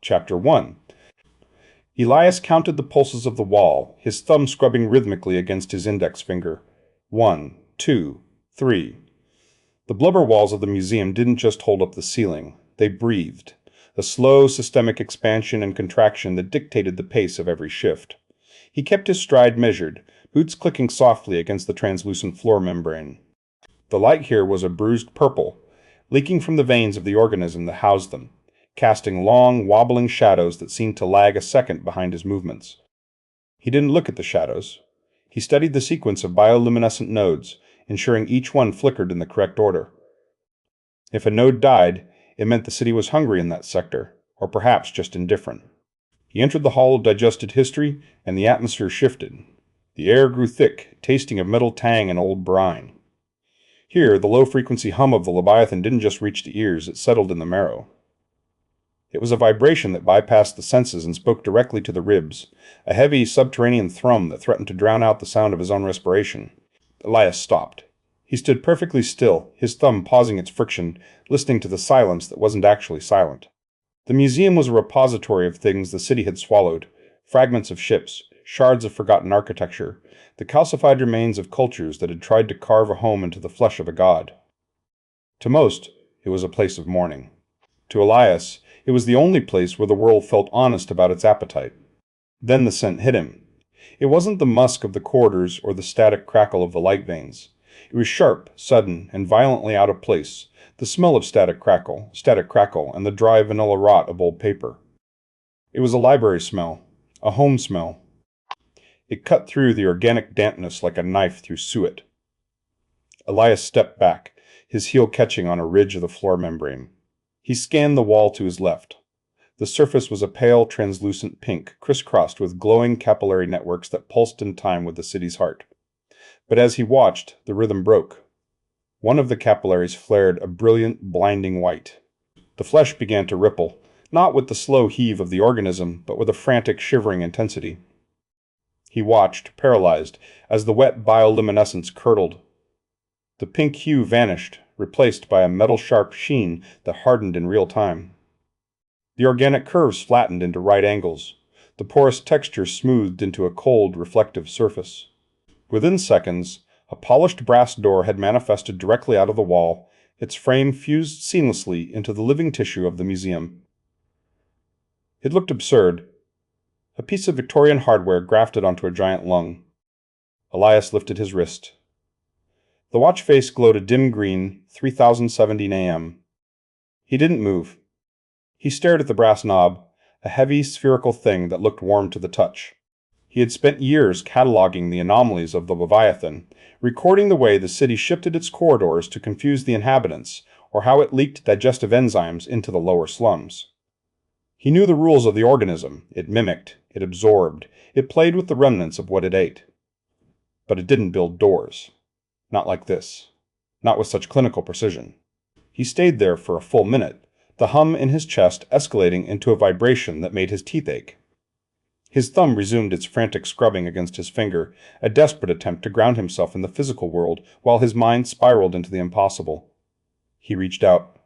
Chapter 1. Elias counted the pulses of the wall, his thumb scrubbing rhythmically against his index finger. 1, 2, 3. The blubber walls of the museum didn't just hold up the ceiling. They breathed, a slow systemic expansion and contraction that dictated the pace of every shift. He kept his stride measured, boots clicking softly against the translucent floor membrane. The light here was a bruised purple, leaking from the veins of the organism that housed them, casting long, wobbling shadows that seemed to lag a second behind his movements. He didn't look at the shadows. He studied the sequence of bioluminescent nodes, ensuring each one flickered in the correct order. If a node died, it meant the city was hungry in that sector, or perhaps just indifferent. He entered the hall of digested history, and the atmosphere shifted. The air grew thick, tasting of metal tang and old brine. Here, the low-frequency hum of the Leviathan didn't just reach the ears, it settled in the marrow. It was a vibration that bypassed the senses and spoke directly to the ribs, a heavy subterranean thrum that threatened to drown out the sound of his own respiration. Elias stopped. He stood perfectly still, his thumb pausing its friction, listening to the silence that wasn't actually silent. The museum was a repository of things the city had swallowed, fragments of ships, shards of forgotten architecture, the calcified remains of cultures that had tried to carve a home into the flesh of a god. To most, it was a place of mourning. To Elias, it was the only place where the world felt honest about its appetite. Then the scent hit him. It wasn't the musk of the corridors or the static crackle of the light veins. It was sharp, sudden, and violently out of place, the smell of static crackle, and the dry vanilla rot of old paper. It was a library smell, a home smell. It cut through the organic dampness like a knife through suet. Elias stepped back, his heel catching on a ridge of the floor membrane. He scanned the wall to his left. The surface was a pale, translucent pink, crisscrossed with glowing capillary networks that pulsed in time with the city's heart. But as he watched, the rhythm broke. One of the capillaries flared a brilliant, blinding white. The flesh began to ripple, not with the slow heave of the organism, but with a frantic, shivering intensity. He watched, paralyzed, as the wet bioluminescence curdled. The pink hue vanished, replaced by a metal-sharp sheen that hardened in real time. The organic curves flattened into right angles, the porous texture smoothed into a cold, reflective surface. Within seconds, a polished brass door had manifested directly out of the wall, its frame fused seamlessly into the living tissue of the museum. It looked absurd, a piece of Victorian hardware grafted onto a giant lung. Elias lifted his wrist. The watch face glowed a dim green, 3017 AM. He didn't move. He stared at the brass knob, a heavy, spherical thing that looked warm to the touch. He had spent years cataloging the anomalies of the Leviathan, recording the way the city shifted its corridors to confuse the inhabitants, or how it leaked digestive enzymes into the lower slums. He knew the rules of the organism. It mimicked, it absorbed, it played with the remnants of what it ate. But it didn't build doors. Not like this. Not with such clinical precision. He stayed there for a full minute, the hum in his chest escalating into a vibration that made his teeth ache. His thumb resumed its frantic scrubbing against his finger, a desperate attempt to ground himself in the physical world while his mind spiraled into the impossible. He reached out.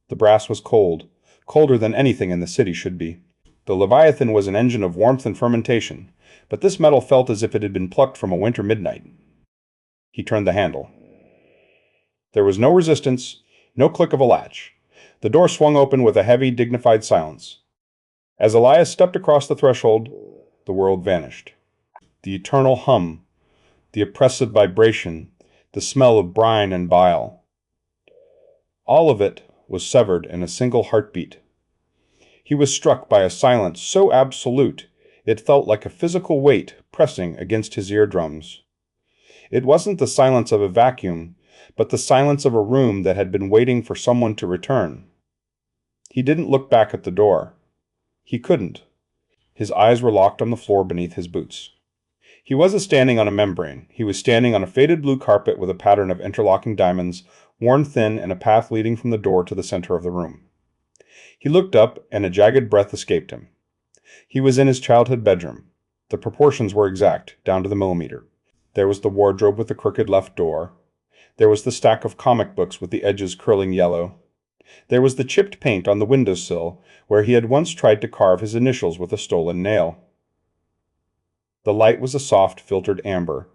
The brass was cold, colder than anything in the city should be. The Leviathan was an engine of warmth and fermentation, but this metal felt as if it had been plucked from a winter midnight. He turned the handle. There was no resistance, no click of a latch. The door swung open with a heavy, dignified silence. As Elias stepped across the threshold, the world vanished. The eternal hum, the oppressive vibration, the smell of brine and bile. All of it was severed in a single heartbeat. He was struck by a silence so absolute, it felt like a physical weight pressing against his eardrums. It wasn't the silence of a vacuum, but the silence of a room that had been waiting for someone to return. He didn't look back at the door. He couldn't. His eyes were locked on the floor beneath his boots. He wasn't standing on a membrane. He was standing on a faded blue carpet with a pattern of interlocking diamonds, worn thin, and a path leading from the door to the center of the room. He looked up, and a jagged breath escaped him. He was in his childhood bedroom. The proportions were exact, down to the millimeter. There was the wardrobe with the crooked left door. There was the stack of comic books with the edges curling yellow. There was the chipped paint on the windowsill, where he had once tried to carve his initials with a stolen nail. The light was a soft, filtered amber,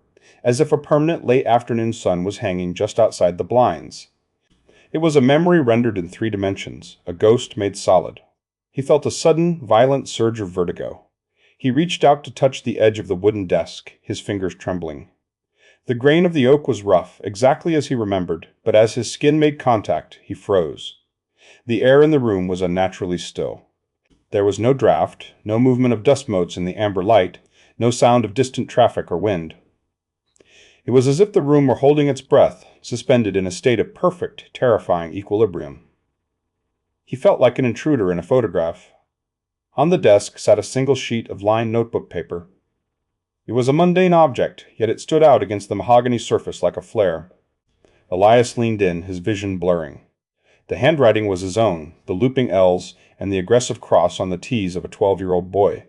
as if a permanent late afternoon sun was hanging just outside the blinds. It was a memory rendered in 3 dimensions, a ghost made solid. He felt a sudden, violent surge of vertigo. He reached out to touch the edge of the wooden desk, his fingers trembling. The grain of the oak was rough, exactly as he remembered, but as his skin made contact, he froze. The air in the room was unnaturally still. There was no draft, no movement of dust motes in the amber light, no sound of distant traffic or wind. It was as if the room were holding its breath, suspended in a state of perfect, terrifying equilibrium. He felt like an intruder in a photograph. On the desk sat a single sheet of lined notebook paper. It was a mundane object, yet it stood out against the mahogany surface like a flare. Elias leaned in, his vision blurring. The handwriting was his own, the looping L's and the aggressive cross on the T's of a 12-year-old boy.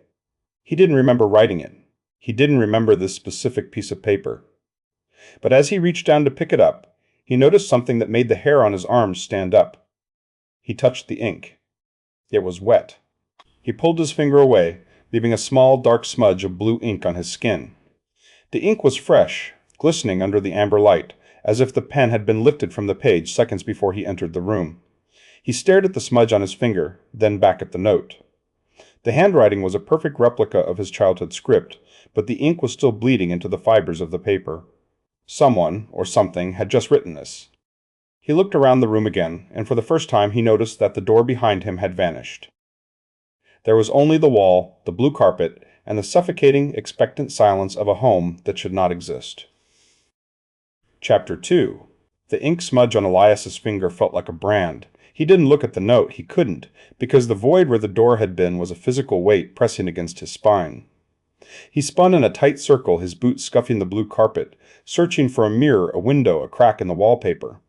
He didn't remember writing it. He didn't remember this specific piece of paper. But as he reached down to pick it up, he noticed something that made the hair on his arms stand up. He touched the ink. It was wet. He pulled his finger away, leaving a small, dark smudge of blue ink on his skin. The ink was fresh, glistening under the amber light, as if the pen had been lifted from the page seconds before he entered the room. He stared at the smudge on his finger, then back at the note. The handwriting was a perfect replica of his childhood script, but the ink was still bleeding into the fibers of the paper. Someone, or something, had just written this. He looked around the room again, and for the first time he noticed that the door behind him had vanished. There was only the wall, the blue carpet, and the suffocating, expectant silence of a home that should not exist. Chapter 2. The ink smudge on Elias's finger felt like a brand. He didn't look at the note, he couldn't, because the void where the door had been was a physical weight pressing against his spine. He spun in a tight circle, his boots scuffing the blue carpet, searching for a mirror, a window, a crack in the wallpaper.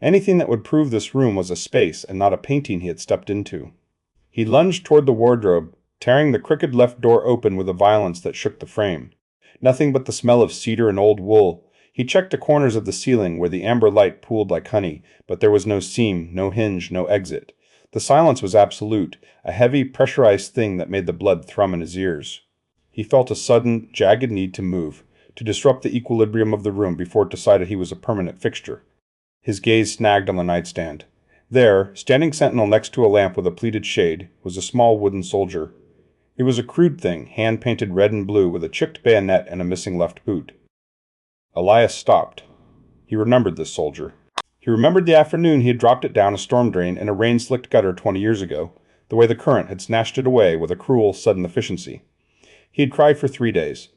Anything that would prove this room was a space and not a painting he had stepped into. He lunged toward the wardrobe, tearing the crooked left door open with a violence that shook the frame. Nothing but the smell of cedar and old wool. He checked the corners of the ceiling where the amber light pooled like honey, but there was no seam, no hinge, no exit. The silence was absolute, a heavy, pressurized thing that made the blood thrum in his ears. He felt a sudden, jagged need to move, to disrupt the equilibrium of the room before it decided he was a permanent fixture. His gaze snagged on the nightstand. There, standing sentinel next to a lamp with a pleated shade, was a small wooden soldier. It was a crude thing, hand-painted red and blue with a chipped bayonet and a missing left boot. Elias stopped. He remembered this soldier. He remembered the afternoon he had dropped it down a storm drain in a rain-slicked gutter 20 years ago, the way the current had snatched it away with a cruel, sudden efficiency. He had cried for 3 days.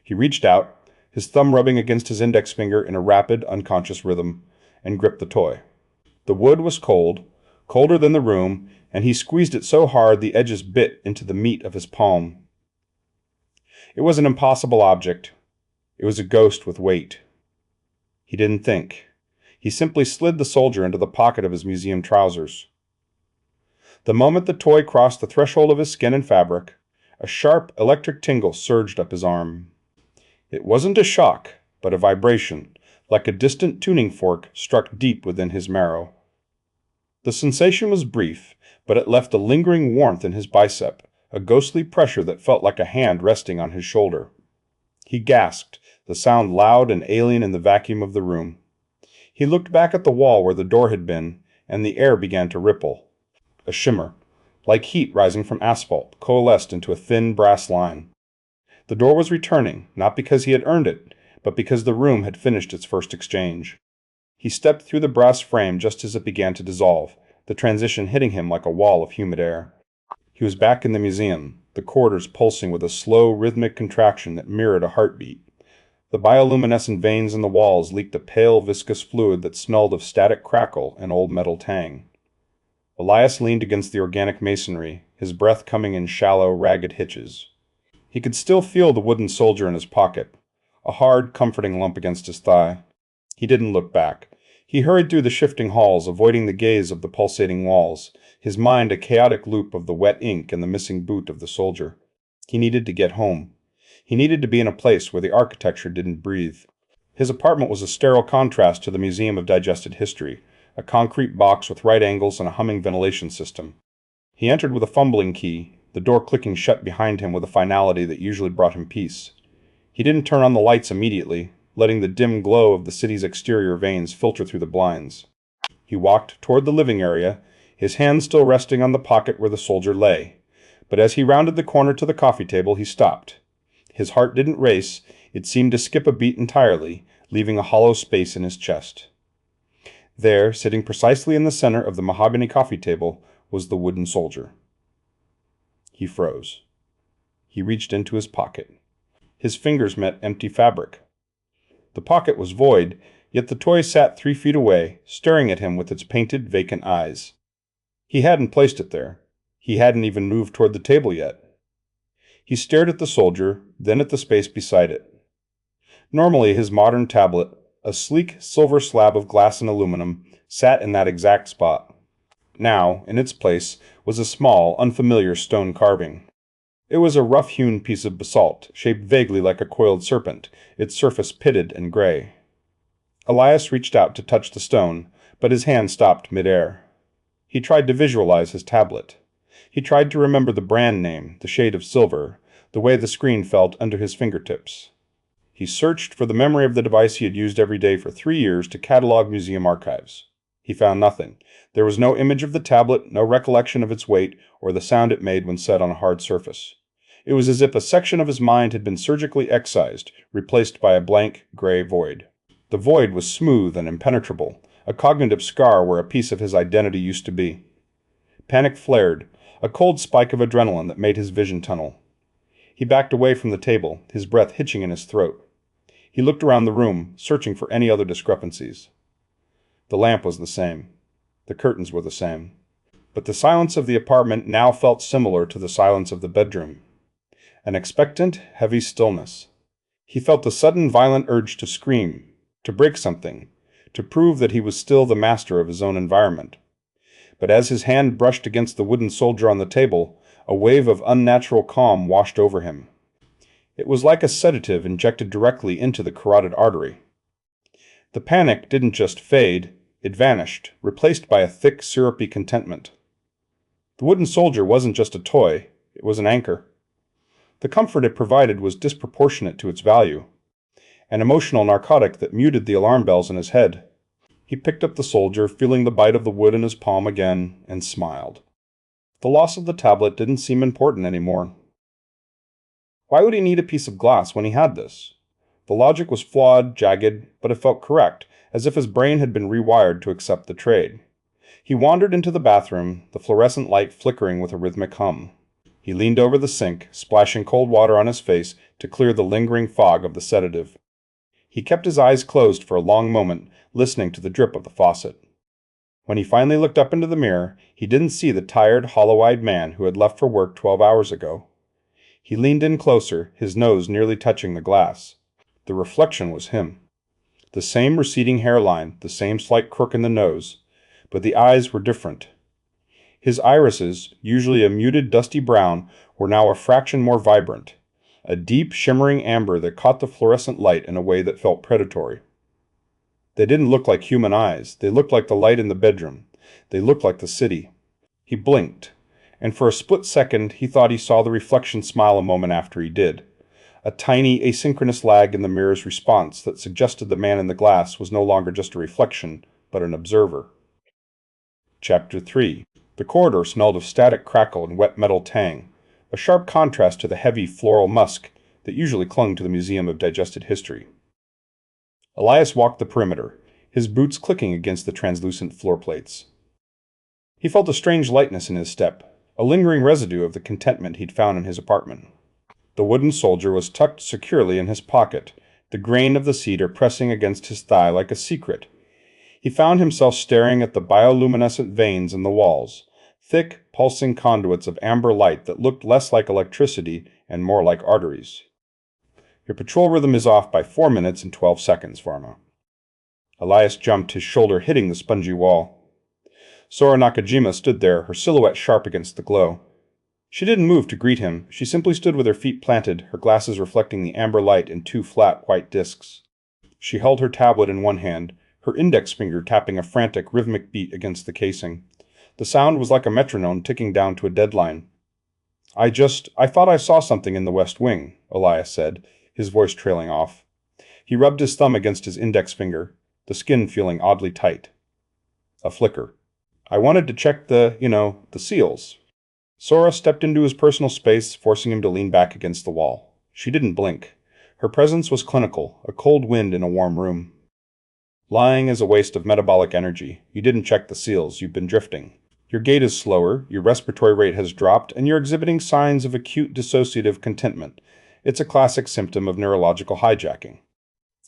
He reached out, his thumb rubbing against his index finger in a rapid, unconscious rhythm, and gripped the toy. The wood was cold, colder than the room, and he squeezed it so hard the edges bit into the meat of his palm. It was an impossible object. It was a ghost with weight. He didn't think. He simply slid the soldier into the pocket of his museum trousers. The moment the toy crossed the threshold of his skin and fabric, a sharp electric tingle surged up his arm. It wasn't a shock, but a vibration, like a distant tuning fork struck deep within his marrow. The sensation was brief, but it left a lingering warmth in his bicep, a ghostly pressure that felt like a hand resting on his shoulder. He gasped, the sound loud and alien in the vacuum of the room. He looked back at the wall where the door had been, and the air began to ripple. A shimmer, like heat rising from asphalt, coalesced into a thin brass line. The door was returning, not because he had earned it, but because the room had finished its first exchange. He stepped through the brass frame just as it began to dissolve, the transition hitting him like a wall of humid air. He was back in the museum, the corridors pulsing with a slow, rhythmic contraction that mirrored a heartbeat. The bioluminescent veins in the walls leaked a pale, viscous fluid that smelled of static crackle and old metal tang. Elias leaned against the organic masonry, his breath coming in shallow, ragged hitches. He could still feel the wooden soldier in his pocket, a hard, comforting lump against his thigh. He didn't look back. He hurried through the shifting halls, avoiding the gaze of the pulsating walls, his mind a chaotic loop of the wet ink and the missing boot of the soldier. He needed to get home. He needed to be in a place where the architecture didn't breathe. His apartment was a sterile contrast to the Museum of Digested History, a concrete box with right angles and a humming ventilation system. He entered with a fumbling key, the door clicking shut behind him with a finality that usually brought him peace. He didn't turn on the lights immediately, letting the dim glow of the city's exterior veins filter through the blinds. He walked toward the living area, his hand still resting on the pocket where the soldier lay. But as he rounded the corner to the coffee table, he stopped. His heart didn't race, it seemed to skip a beat entirely, leaving a hollow space in his chest. There, sitting precisely in the center of the mahogany coffee table, was the wooden soldier. He froze. He reached into his pocket. His fingers met empty fabric. The pocket was void, yet the toy sat 3 feet away, staring at him with its painted, vacant eyes. He hadn't placed it there. He hadn't even moved toward the table yet. He stared at the soldier, then at the space beside it. Normally, his modern tablet, a sleek silver slab of glass and aluminum, sat in that exact spot. Now, in its place, was a small, unfamiliar stone carving. It was a rough-hewn piece of basalt, shaped vaguely like a coiled serpent, its surface pitted and gray. Elias reached out to touch the stone, but his hand stopped mid-air. He tried to visualize his tablet. He tried to remember the brand name, the shade of silver, the way the screen felt under his fingertips. He searched for the memory of the device he had used every day for 3 years to catalog museum archives. He found nothing. There was no image of the tablet, no recollection of its weight, or the sound it made when set on a hard surface. It was as if a section of his mind had been surgically excised, replaced by a blank, gray void. The void was smooth and impenetrable, a cognitive scar where a piece of his identity used to be. Panic flared, a cold spike of adrenaline that made his vision tunnel. He backed away from the table, his breath hitching in his throat. He looked around the room, searching for any other discrepancies. The lamp was the same. The curtains were the same. But the silence of the apartment now felt similar to the silence of the bedroom. An expectant, heavy stillness. He felt the sudden violent urge to scream, to break something, to prove that he was still the master of his own environment. But as his hand brushed against the wooden soldier on the table, a wave of unnatural calm washed over him. It was like a sedative injected directly into the carotid artery. The panic didn't just fade, it vanished, replaced by a thick, syrupy contentment. The wooden soldier wasn't just a toy, it was an anchor. The comfort it provided was disproportionate to its value, an emotional narcotic that muted the alarm bells in his head. He picked up the soldier, feeling the bite of the wood in his palm again, and smiled. The loss of the tablet didn't seem important anymore. Why would he need a piece of glass when he had this? The logic was flawed, jagged, but it felt correct, as if his brain had been rewired to accept the trade. He wandered into the bathroom, the fluorescent light flickering with a rhythmic hum. He leaned over the sink, splashing cold water on his face to clear the lingering fog of the sedative. He kept his eyes closed for a long moment, listening to the drip of the faucet. When he finally looked up into the mirror, he didn't see the tired, hollow-eyed man who had left for work 12 hours ago. He leaned in closer, his nose nearly touching the glass. The reflection was him. The same receding hairline, the same slight crook in the nose, but the eyes were different. His irises, usually a muted dusty brown, were now a fraction more vibrant, a deep, shimmering amber that caught the fluorescent light in a way that felt predatory. They didn't look like human eyes. They looked like the light in the bedroom. They looked like the city. He blinked, and for a split second he thought he saw the reflection smile a moment after he did. A tiny, asynchronous lag in the mirror's response that suggested the man in the glass was no longer just a reflection, but an observer. Chapter 3. The corridor smelled of static crackle and wet metal tang, a sharp contrast to the heavy floral musk that usually clung to the Museum of Digested History. Elias walked the perimeter, his boots clicking against the translucent floor plates. He felt a strange lightness in his step, a lingering residue of the contentment he'd found in his apartment. The wooden soldier was tucked securely in his pocket, the grain of the cedar pressing against his thigh like a secret. He found himself staring at the bioluminescent veins in the walls, thick, pulsing conduits of amber light that looked less like electricity and more like arteries. Your patrol rhythm is off by 4 minutes and 12 seconds, Pharma. Elias jumped, his shoulder hitting the spongy wall. Sora Nakajima stood there, her silhouette sharp against the glow. She didn't move to greet him. She simply stood with her feet planted, her glasses reflecting the amber light in 2 flat, white discs. She held her tablet in one hand, her index finger tapping a frantic, rhythmic beat against the casing. The sound was like a metronome ticking down to a deadline. I thought I saw something in the West Wing," Elias said, his voice trailing off. He rubbed his thumb against his index finger, the skin feeling oddly tight. A flicker. "I wanted to check the seals." Sora stepped into his personal space, forcing him to lean back against the wall. She didn't blink. Her presence was clinical, a cold wind in a warm room. "Lying is a waste of metabolic energy. You didn't check the seals. You've been drifting. Your gait is slower, your respiratory rate has dropped, and you're exhibiting signs of acute dissociative contentment. It's a classic symptom of neurological hijacking."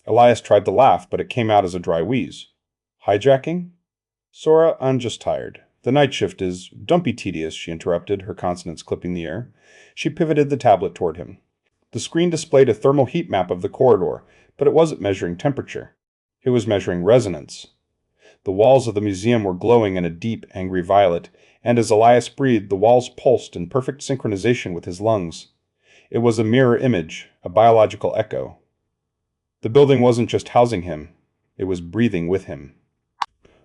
Elias tried to laugh, but it came out as a dry wheeze. "Hijacking?" "Sora, I'm just tired. The night shift is—" "Don't be tedious," she interrupted, her consonants clipping the air. She pivoted the tablet toward him. The screen displayed a thermal heat map of the corridor, but it wasn't measuring temperature. It was measuring resonance. The walls of the museum were glowing in a deep, angry violet, and as Elias breathed, the walls pulsed in perfect synchronization with his lungs. It was a mirror image, a biological echo. The building wasn't just housing him, it was breathing with him.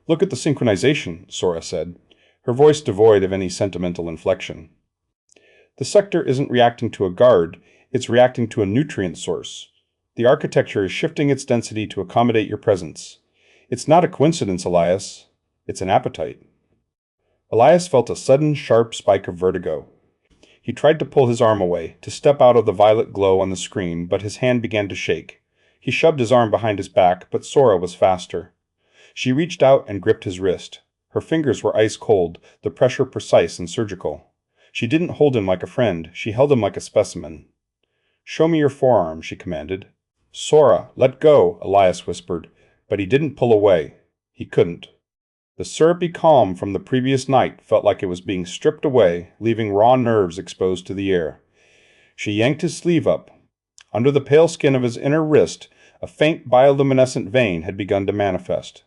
"Look at the synchronization," Sora said, her voice devoid of any sentimental inflection. "The sector isn't reacting to a guard, it's reacting to a nutrient source. The architecture is shifting its density to accommodate your presence. It's not a coincidence, Elias. It's an appetite." Elias felt a sudden, sharp spike of vertigo. He tried to pull his arm away, to step out of the violet glow on the screen, but his hand began to shake. He shoved his arm behind his back, but Sora was faster. She reached out and gripped his wrist. Her fingers were ice cold, the pressure precise and surgical. She didn't hold him like a friend, she held him like a specimen. "Show me your forearm," she commanded. "Sora, let go," Elias whispered, but he didn't pull away. He couldn't. The syrupy calm from the previous night felt like it was being stripped away, leaving raw nerves exposed to the air. She yanked his sleeve up. Under the pale skin of his inner wrist, a faint bioluminescent vein had begun to manifest.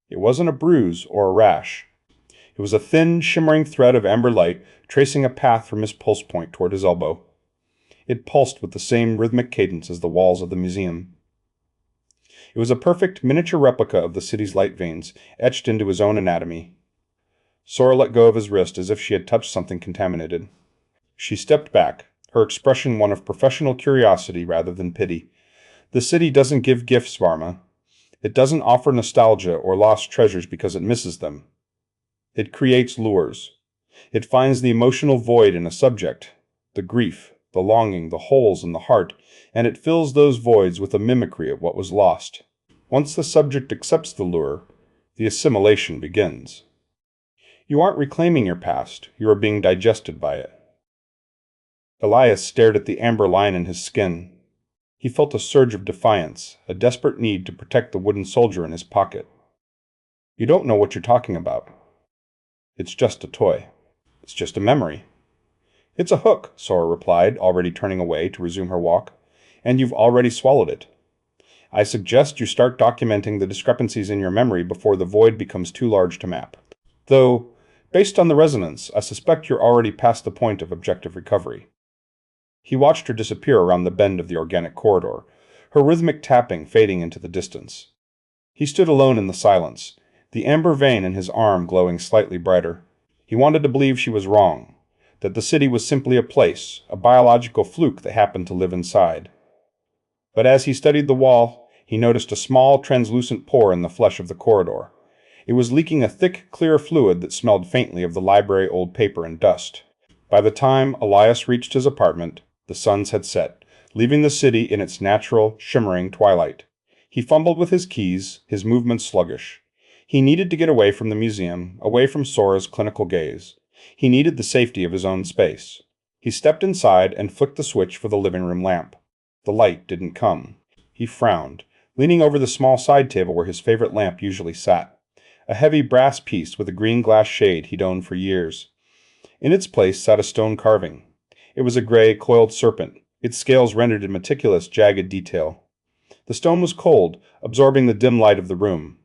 It wasn't a bruise or a rash. It was a thin, shimmering thread of amber light tracing a path from his pulse point toward his elbow. It pulsed with the same rhythmic cadence as the walls of the museum. It was a perfect miniature replica of the city's light veins, etched into his own anatomy. Sora let go of his wrist as if she had touched something contaminated. She stepped back, her expression one of professional curiosity rather than pity. "The city doesn't give gifts, Varma. It doesn't offer nostalgia or lost treasures because it misses them. It creates lures. It finds the emotional void in a subject, the grief, the longing, the holes in the heart, and it fills those voids with a mimicry of what was lost. Once the subject accepts the lure, the assimilation begins. You aren't reclaiming your past, you are being digested by it." Elias stared at the amber line in his skin. He felt a surge of defiance, a desperate need to protect the wooden soldier in his pocket. "You don't know what you're talking about. It's just a toy. It's just a memory." "It's a hook," Sora replied, already turning away to resume her walk. "And you've already swallowed it. I suggest you start documenting the discrepancies in your memory before the void becomes too large to map. Though, based on the resonance, I suspect you're already past the point of objective recovery." He watched her disappear around the bend of the organic corridor, her rhythmic tapping fading into the distance. He stood alone in the silence, the amber vein in his arm glowing slightly brighter. He wanted to believe she was wrong, that the city was simply a place, a biological fluke that happened to live inside. But as he studied the wall, he noticed a small, translucent pore in the flesh of the corridor. It was leaking a thick, clear fluid that smelled faintly of the library old paper and dust. By the time Elias reached his apartment, the suns had set, leaving the city in its natural, shimmering twilight. He fumbled with his keys, his movements sluggish. He needed to get away from the museum, away from Sora's clinical gaze. He needed the safety of his own space. He stepped inside and flicked the switch for the living room lamp. The light didn't come. He frowned, leaning over the small side table where his favorite lamp usually sat. A heavy brass piece with a green glass shade he'd owned for years. In its place sat a stone carving. It was a gray, coiled serpent, its scales rendered in meticulous, jagged detail. The stone was cold, absorbing the dim light of the room.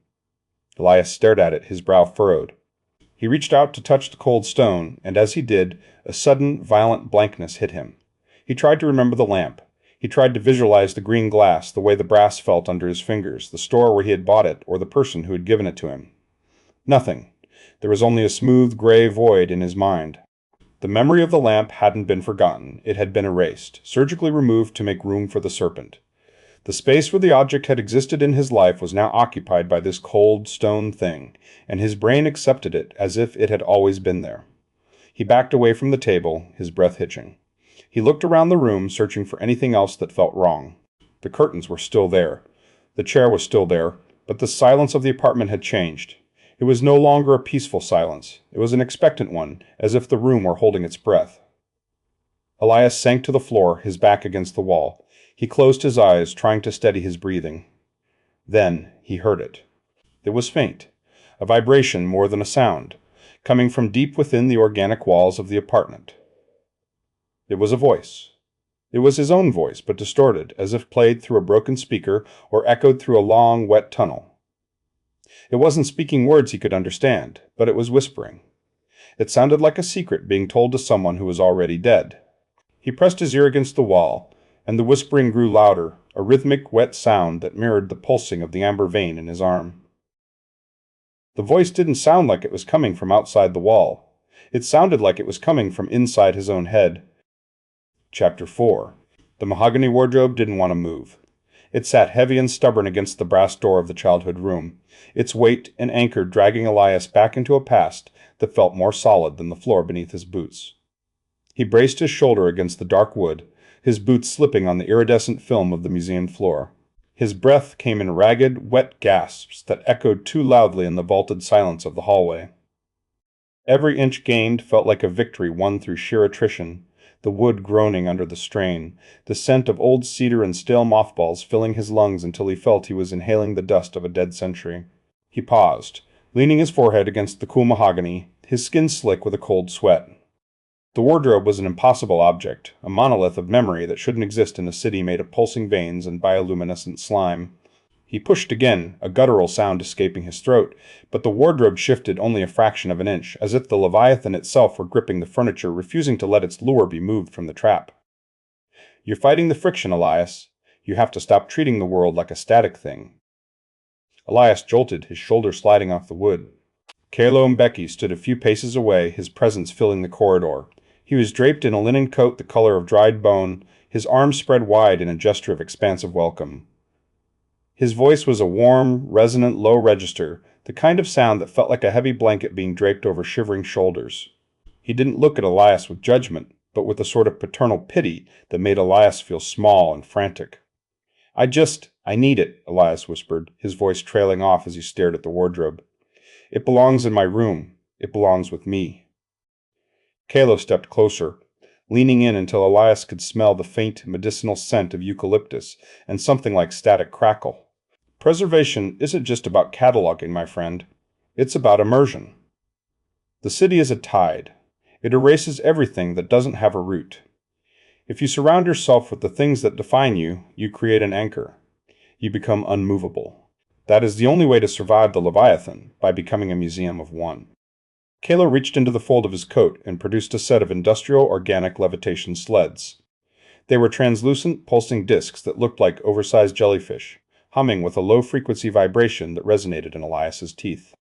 Elias stared at it, his brow furrowed. He reached out to touch the cold stone, and as he did, a sudden, violent blankness hit him. He tried to remember the lamp. He tried to visualize the green glass, the way the brass felt under his fingers, the store where he had bought it, or the person who had given it to him. Nothing. There was only a smooth, gray void in his mind. The memory of the lamp hadn't been forgotten. It had been erased, surgically removed to make room for the serpent. The space where the object had existed in his life was now occupied by this cold, stone thing, and his brain accepted it as if it had always been there. He backed away from the table, his breath hitching. He looked around the room, searching for anything else that felt wrong. The curtains were still there. The chair was still there, but the silence of the apartment had changed. It was no longer a peaceful silence. It was an expectant one, as if the room were holding its breath. Elias sank to the floor, his back against the wall. He closed his eyes, trying to steady his breathing. Then he heard it. It was faint, a vibration more than a sound, coming from deep within the organic walls of the apartment. It was a voice. It was his own voice, but distorted, as if played through a broken speaker or echoed through a long, wet tunnel. It wasn't speaking words he could understand, but it was whispering. It sounded like a secret being told to someone who was already dead. He pressed his ear against the wall, and the whispering grew louder, a rhythmic, wet sound that mirrored the pulsing of the amber vein in his arm. The voice didn't sound like it was coming from outside the wall. It sounded like it was coming from inside his own head. Chapter 4. The mahogany wardrobe didn't want to move. It sat heavy and stubborn against the brass door of the childhood room, its weight and anchor dragging Elias back into a past that felt more solid than the floor beneath his boots. He braced his shoulder against the dark wood, his boots slipping on the iridescent film of the museum floor. His breath came in ragged, wet gasps that echoed too loudly in the vaulted silence of the hallway. Every inch gained felt like a victory won through sheer attrition, the wood groaning under the strain, the scent of old cedar and stale mothballs filling his lungs until he felt he was inhaling the dust of a dead century. He paused, leaning his forehead against the cool mahogany, his skin slick with a cold sweat. The wardrobe was an impossible object, a monolith of memory that shouldn't exist in a city made of pulsing veins and bioluminescent slime. He pushed again, a guttural sound escaping his throat, but the wardrobe shifted only a fraction of an inch, as if the Leviathan itself were gripping the furniture, refusing to let its lure be moved from the trap. "You're fighting the friction, Elias. You have to stop treating the world like a static thing." Elias jolted, his shoulder sliding off the wood. Kalo Mbeki stood a few paces away, his presence filling the corridor. He was draped in a linen coat the color of dried bone, his arms spread wide in a gesture of expansive welcome. His voice was a warm, resonant low register, the kind of sound that felt like a heavy blanket being draped over shivering shoulders. He didn't look at Elias with judgment, but with a sort of paternal pity that made Elias feel small and frantic. I need it," Elias whispered, his voice trailing off as he stared at the wardrobe. "It belongs in my room. It belongs with me." Kalo stepped closer, leaning in until Elias could smell the faint medicinal scent of eucalyptus and something like static crackle. "Preservation isn't just about cataloging, my friend. It's about immersion. The city is a tide. It erases everything that doesn't have a root. If you surround yourself with the things that define you, you create an anchor. You become unmovable. That is the only way to survive the Leviathan, by becoming a museum of one." Kalo reached into the fold of his coat and produced a set of industrial organic levitation sleds. They were translucent, pulsing discs that looked like oversized jellyfish, humming with a low-frequency vibration that resonated in Elias's teeth.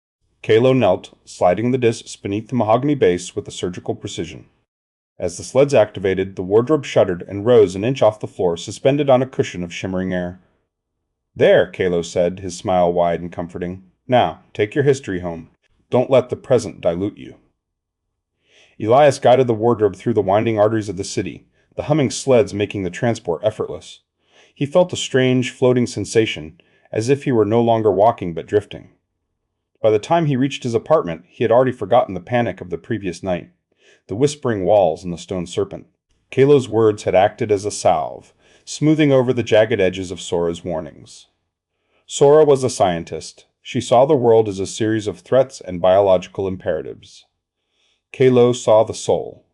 Kalo knelt, sliding the discs beneath the mahogany base with a surgical precision. As the sleds activated, the wardrobe shuddered and rose an inch off the floor, suspended on a cushion of shimmering air. "There," Kalo said, his smile wide and comforting. "Now, take your history home. Don't let the present dilute you." Elias guided the wardrobe through the winding arteries of the city, the humming sleds making the transport effortless. He felt a strange, floating sensation, as if he were no longer walking but drifting. By the time he reached his apartment, he had already forgotten the panic of the previous night, the whispering walls and the stone serpent. Kalo's words had acted as a salve, smoothing over the jagged edges of Sora's warnings. Sora was a scientist. She saw the world as a series of threats and biological imperatives. Kalo saw the soul.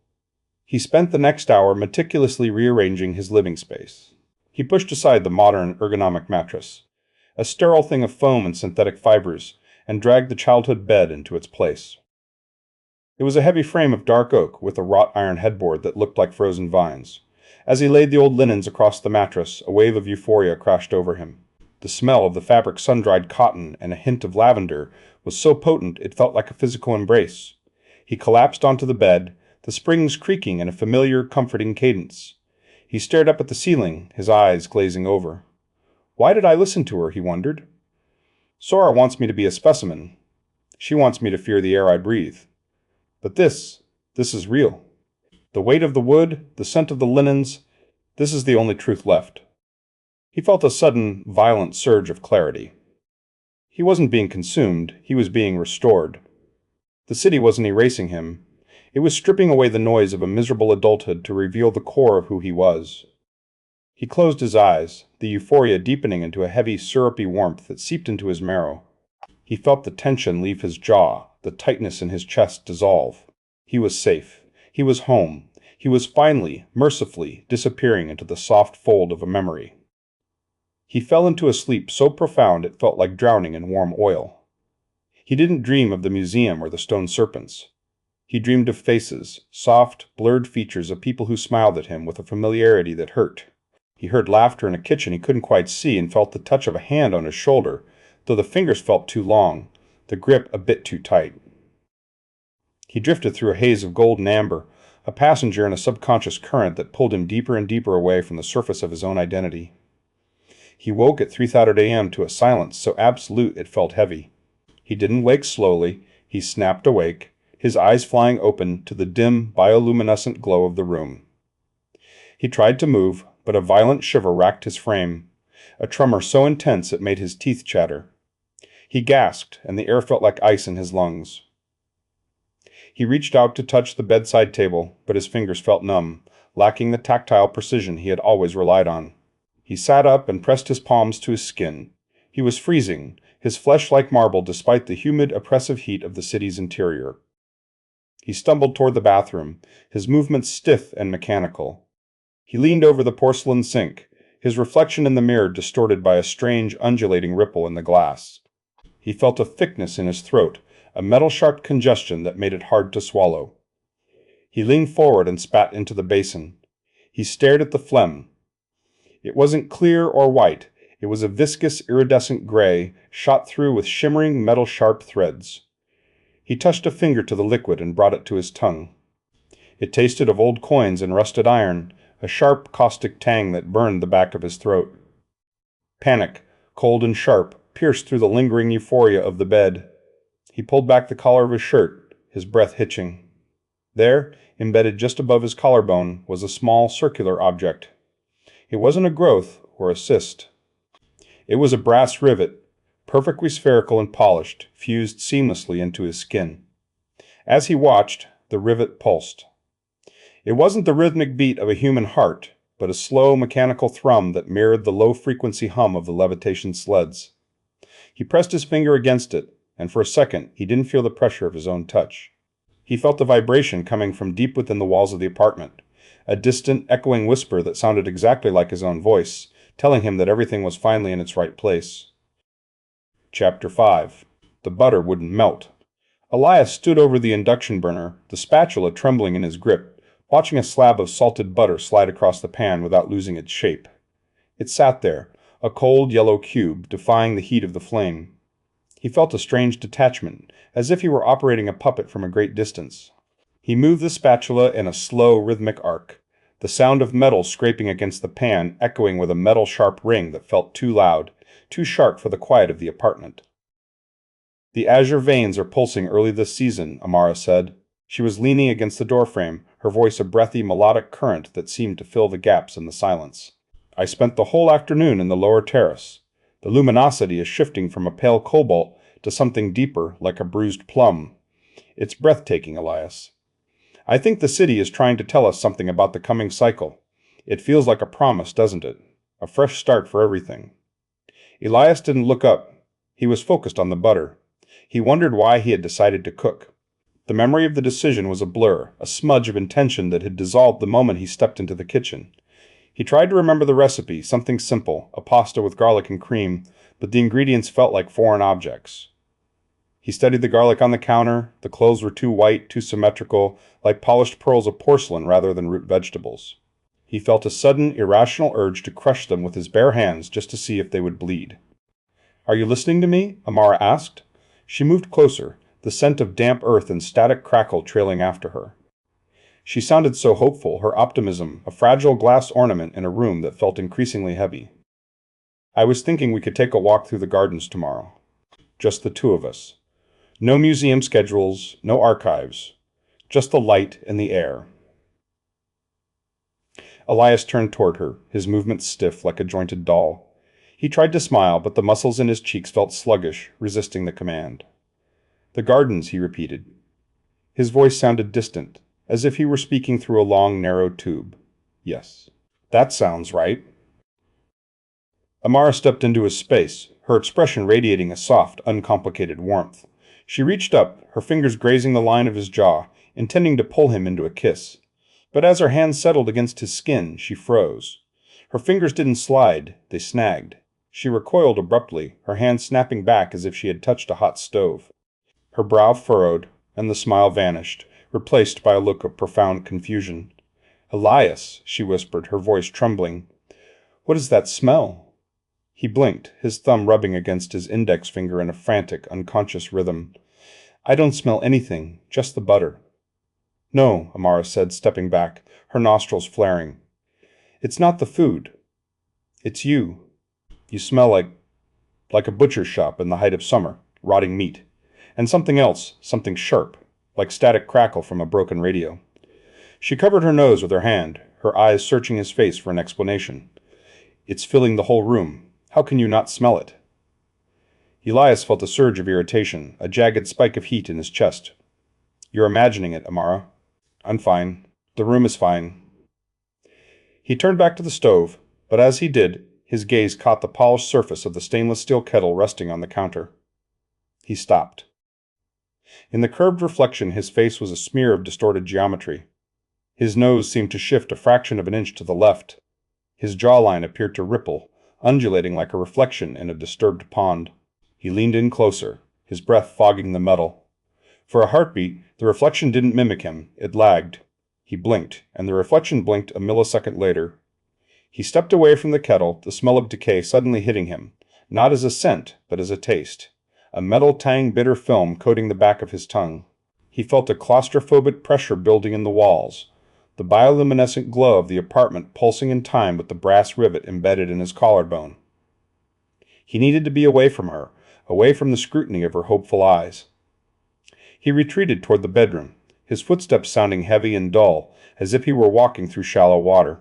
He spent the next hour meticulously rearranging his living space. He pushed aside the modern ergonomic mattress, a sterile thing of foam and synthetic fibers, and dragged the childhood bed into its place. It was a heavy frame of dark oak with a wrought iron headboard that looked like frozen vines. As he laid the old linens across the mattress, a wave of euphoria crashed over him. The smell of the fabric sun-dried cotton and a hint of lavender was so potent it felt like a physical embrace. He collapsed onto the bed, the springs creaking in a familiar, comforting cadence. He stared up at the ceiling, his eyes glazing over. Why did I listen to her, he wondered. Sora wants me to be a specimen. She wants me to fear the air I breathe. But this is real. The weight of the wood, the scent of the linens, this is the only truth left. He felt a sudden, violent surge of clarity. He wasn't being consumed, he was being restored. The city wasn't erasing him. It was stripping away the noise of a miserable adulthood to reveal the core of who he was. He closed his eyes, the euphoria deepening into a heavy, syrupy warmth that seeped into his marrow. He felt the tension leave his jaw, the tightness in his chest dissolve. He was safe. He was home. He was finally, mercifully, disappearing into the soft fold of a memory. He fell into a sleep so profound it felt like drowning in warm oil. He didn't dream of the museum or the stone serpents. He dreamed of faces, soft, blurred features of people who smiled at him with a familiarity that hurt. He heard laughter in a kitchen he couldn't quite see and felt the touch of a hand on his shoulder, though the fingers felt too long, the grip a bit too tight. He drifted through a haze of gold and amber, a passenger in a subconscious current that pulled him deeper and deeper away from the surface of his own identity. He woke at 3:30 a.m. to a silence so absolute it felt heavy. He didn't wake slowly, he snapped awake, his eyes flying open to the dim, bioluminescent glow of the room. He tried to move, but a violent shiver racked his frame, a tremor so intense it made his teeth chatter. He gasped, and the air felt like ice in his lungs. He reached out to touch the bedside table, but his fingers felt numb, lacking the tactile precision he had always relied on. He sat up and pressed his palms to his skin. He was freezing, his flesh like marble despite the humid, oppressive heat of the city's interior. He stumbled toward the bathroom, his movements stiff and mechanical. He leaned over the porcelain sink, his reflection in the mirror distorted by a strange, undulating ripple in the glass. He felt a thickness in his throat, a metal-sharp congestion that made it hard to swallow. He leaned forward and spat into the basin. He stared at the phlegm. It wasn't clear or white. It was a viscous, iridescent gray, shot through with shimmering, metal-sharp threads. He touched a finger to the liquid and brought it to his tongue. It tasted of old coins and rusted iron, a sharp, caustic tang that burned the back of his throat. Panic, cold and sharp, pierced through the lingering euphoria of the bed. He pulled back the collar of his shirt, his breath hitching. There, embedded just above his collarbone, was a small, circular object. It wasn't a growth or a cyst. It was a brass rivet, perfectly spherical and polished, fused seamlessly into his skin. As he watched, the rivet pulsed. It wasn't the rhythmic beat of a human heart, but a slow, mechanical thrum that mirrored the low-frequency hum of the levitation sleds. He pressed his finger against it, and for a second he didn't feel the pressure of his own touch. He felt the vibration coming from deep within the walls of the apartment, a distant, echoing whisper that sounded exactly like his own voice, telling him that everything was finally in its right place. Chapter 5. The butter wouldn't melt. Elias stood over the induction burner, the spatula trembling in his grip, watching a slab of salted butter slide across the pan without losing its shape. It sat there, a cold yellow cube, defying the heat of the flame. He felt a strange detachment, as if he were operating a puppet from a great distance. He moved the spatula in a slow, rhythmic arc, the sound of metal scraping against the pan echoing with a metal-sharp ring that felt too loud, too sharp for the quiet of the apartment. "The azure veins are pulsing early this season," Amara said. She was leaning against the doorframe, her voice a breathy, melodic current that seemed to fill the gaps in the silence. "I spent the whole afternoon in the lower terrace. The luminosity is shifting from a pale cobalt to something deeper, like a bruised plum. It's breathtaking, Elias. I think the city is trying to tell us something about the coming cycle. It feels like a promise, doesn't it? A fresh start for everything." Elias didn't look up. He was focused on the butter. He wondered why he had decided to cook. The memory of the decision was a blur, a smudge of intention that had dissolved the moment he stepped into the kitchen. He tried to remember the recipe, something simple, a pasta with garlic and cream, but the ingredients felt like foreign objects. He studied the garlic on the counter. The cloves were too white, too symmetrical, like polished pearls of porcelain rather than root vegetables. He felt a sudden, irrational urge to crush them with his bare hands just to see if they would bleed. "Are you listening to me?" Amara asked. She moved closer, the scent of damp earth and static crackle trailing after her. She sounded so hopeful, her optimism, a fragile glass ornament in a room that felt increasingly heavy. "I was thinking we could take a walk through the gardens tomorrow. Just the two of us. No museum schedules, no archives. Just the light and the air." Elias turned toward her, his movements stiff like a jointed doll. He tried to smile, but the muscles in his cheeks felt sluggish, resisting the command. "The gardens," he repeated. His voice sounded distant, as if he were speaking through a long, narrow tube. "Yes. That sounds right." Amara stepped into his space, her expression radiating a soft, uncomplicated warmth. She reached up, her fingers grazing the line of his jaw, intending to pull him into a kiss. But as her hands settled against his skin, she froze. Her fingers didn't slide, they snagged. She recoiled abruptly, her hand snapping back as if she had touched a hot stove. Her brow furrowed, and the smile vanished, replaced by a look of profound confusion. "Elias," she whispered, her voice trembling. "What is that smell?" He blinked, his thumb rubbing against his index finger in a frantic, unconscious rhythm. "I don't smell anything, just the butter." "No," Amara said, stepping back, her nostrils flaring. "It's not the food. It's you. You smell like a butcher's shop in the height of summer, rotting meat. And something else, something sharp, like static crackle from a broken radio." She covered her nose with her hand, her eyes searching his face for an explanation. "It's filling the whole room. How can you not smell it?" Elias felt a surge of irritation, a jagged spike of heat in his chest. "You're imagining it, Amara." "I'm fine. The room is fine." He turned back to the stove, but as he did, his gaze caught the polished surface of the stainless steel kettle resting on the counter. He stopped. In the curved reflection, his face was a smear of distorted geometry. His nose seemed to shift a fraction of an inch to the left. His jawline appeared to ripple, undulating like a reflection in a disturbed pond. He leaned in closer, his breath fogging the metal. For a heartbeat, the reflection didn't mimic him, it lagged. He blinked, and the reflection blinked a millisecond later. He stepped away from the kettle, the smell of decay suddenly hitting him, not as a scent, but as a taste. A metal tang bitter film coating the back of his tongue. He felt a claustrophobic pressure building in the walls, the bioluminescent glow of the apartment pulsing in time with the brass rivet embedded in his collarbone. He needed to be away from her, away from the scrutiny of her hopeful eyes. He retreated toward the bedroom, his footsteps sounding heavy and dull, as if he were walking through shallow water.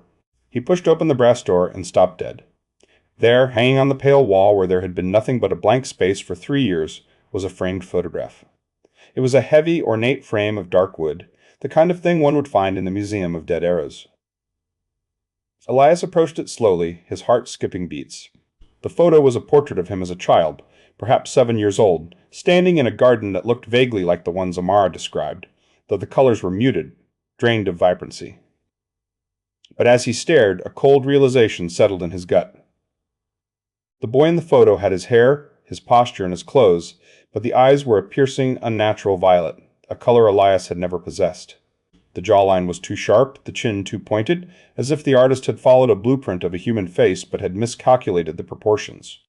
He pushed open the brass door and stopped dead. There, hanging on the pale wall where there had been nothing but a blank space for 3 years, was a framed photograph. It was a heavy, ornate frame of dark wood, the kind of thing one would find in the Museum of Dead Eras. Elias approached it slowly, his heart skipping beats. The photo was a portrait of him as a child, perhaps 7 years old, standing in a garden that looked vaguely like the ones Amara described, though the colors were muted, drained of vibrancy. But as he stared, a cold realization settled in his gut. The boy in the photo had his hair, his posture, and his clothes, but the eyes were a piercing, unnatural violet, a color Elias had never possessed. The jawline was too sharp, the chin too pointed, as if the artist had followed a blueprint of a human face but had miscalculated the proportions.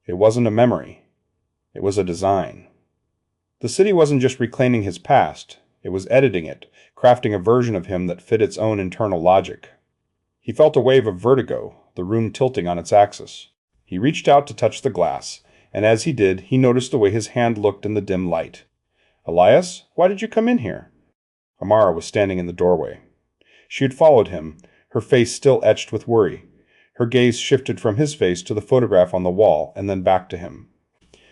It wasn't a memory. It was a design. The city wasn't just reclaiming his past, it was editing it, crafting a version of him that fit its own internal logic. He felt a wave of vertigo, the room tilting on its axis. He reached out to touch the glass, and as he did, he noticed the way his hand looked in the dim light. "Elias, why did you come in here?" Amara was standing in the doorway. She had followed him, her face still etched with worry. Her gaze shifted from his face to the photograph on the wall, and then back to him.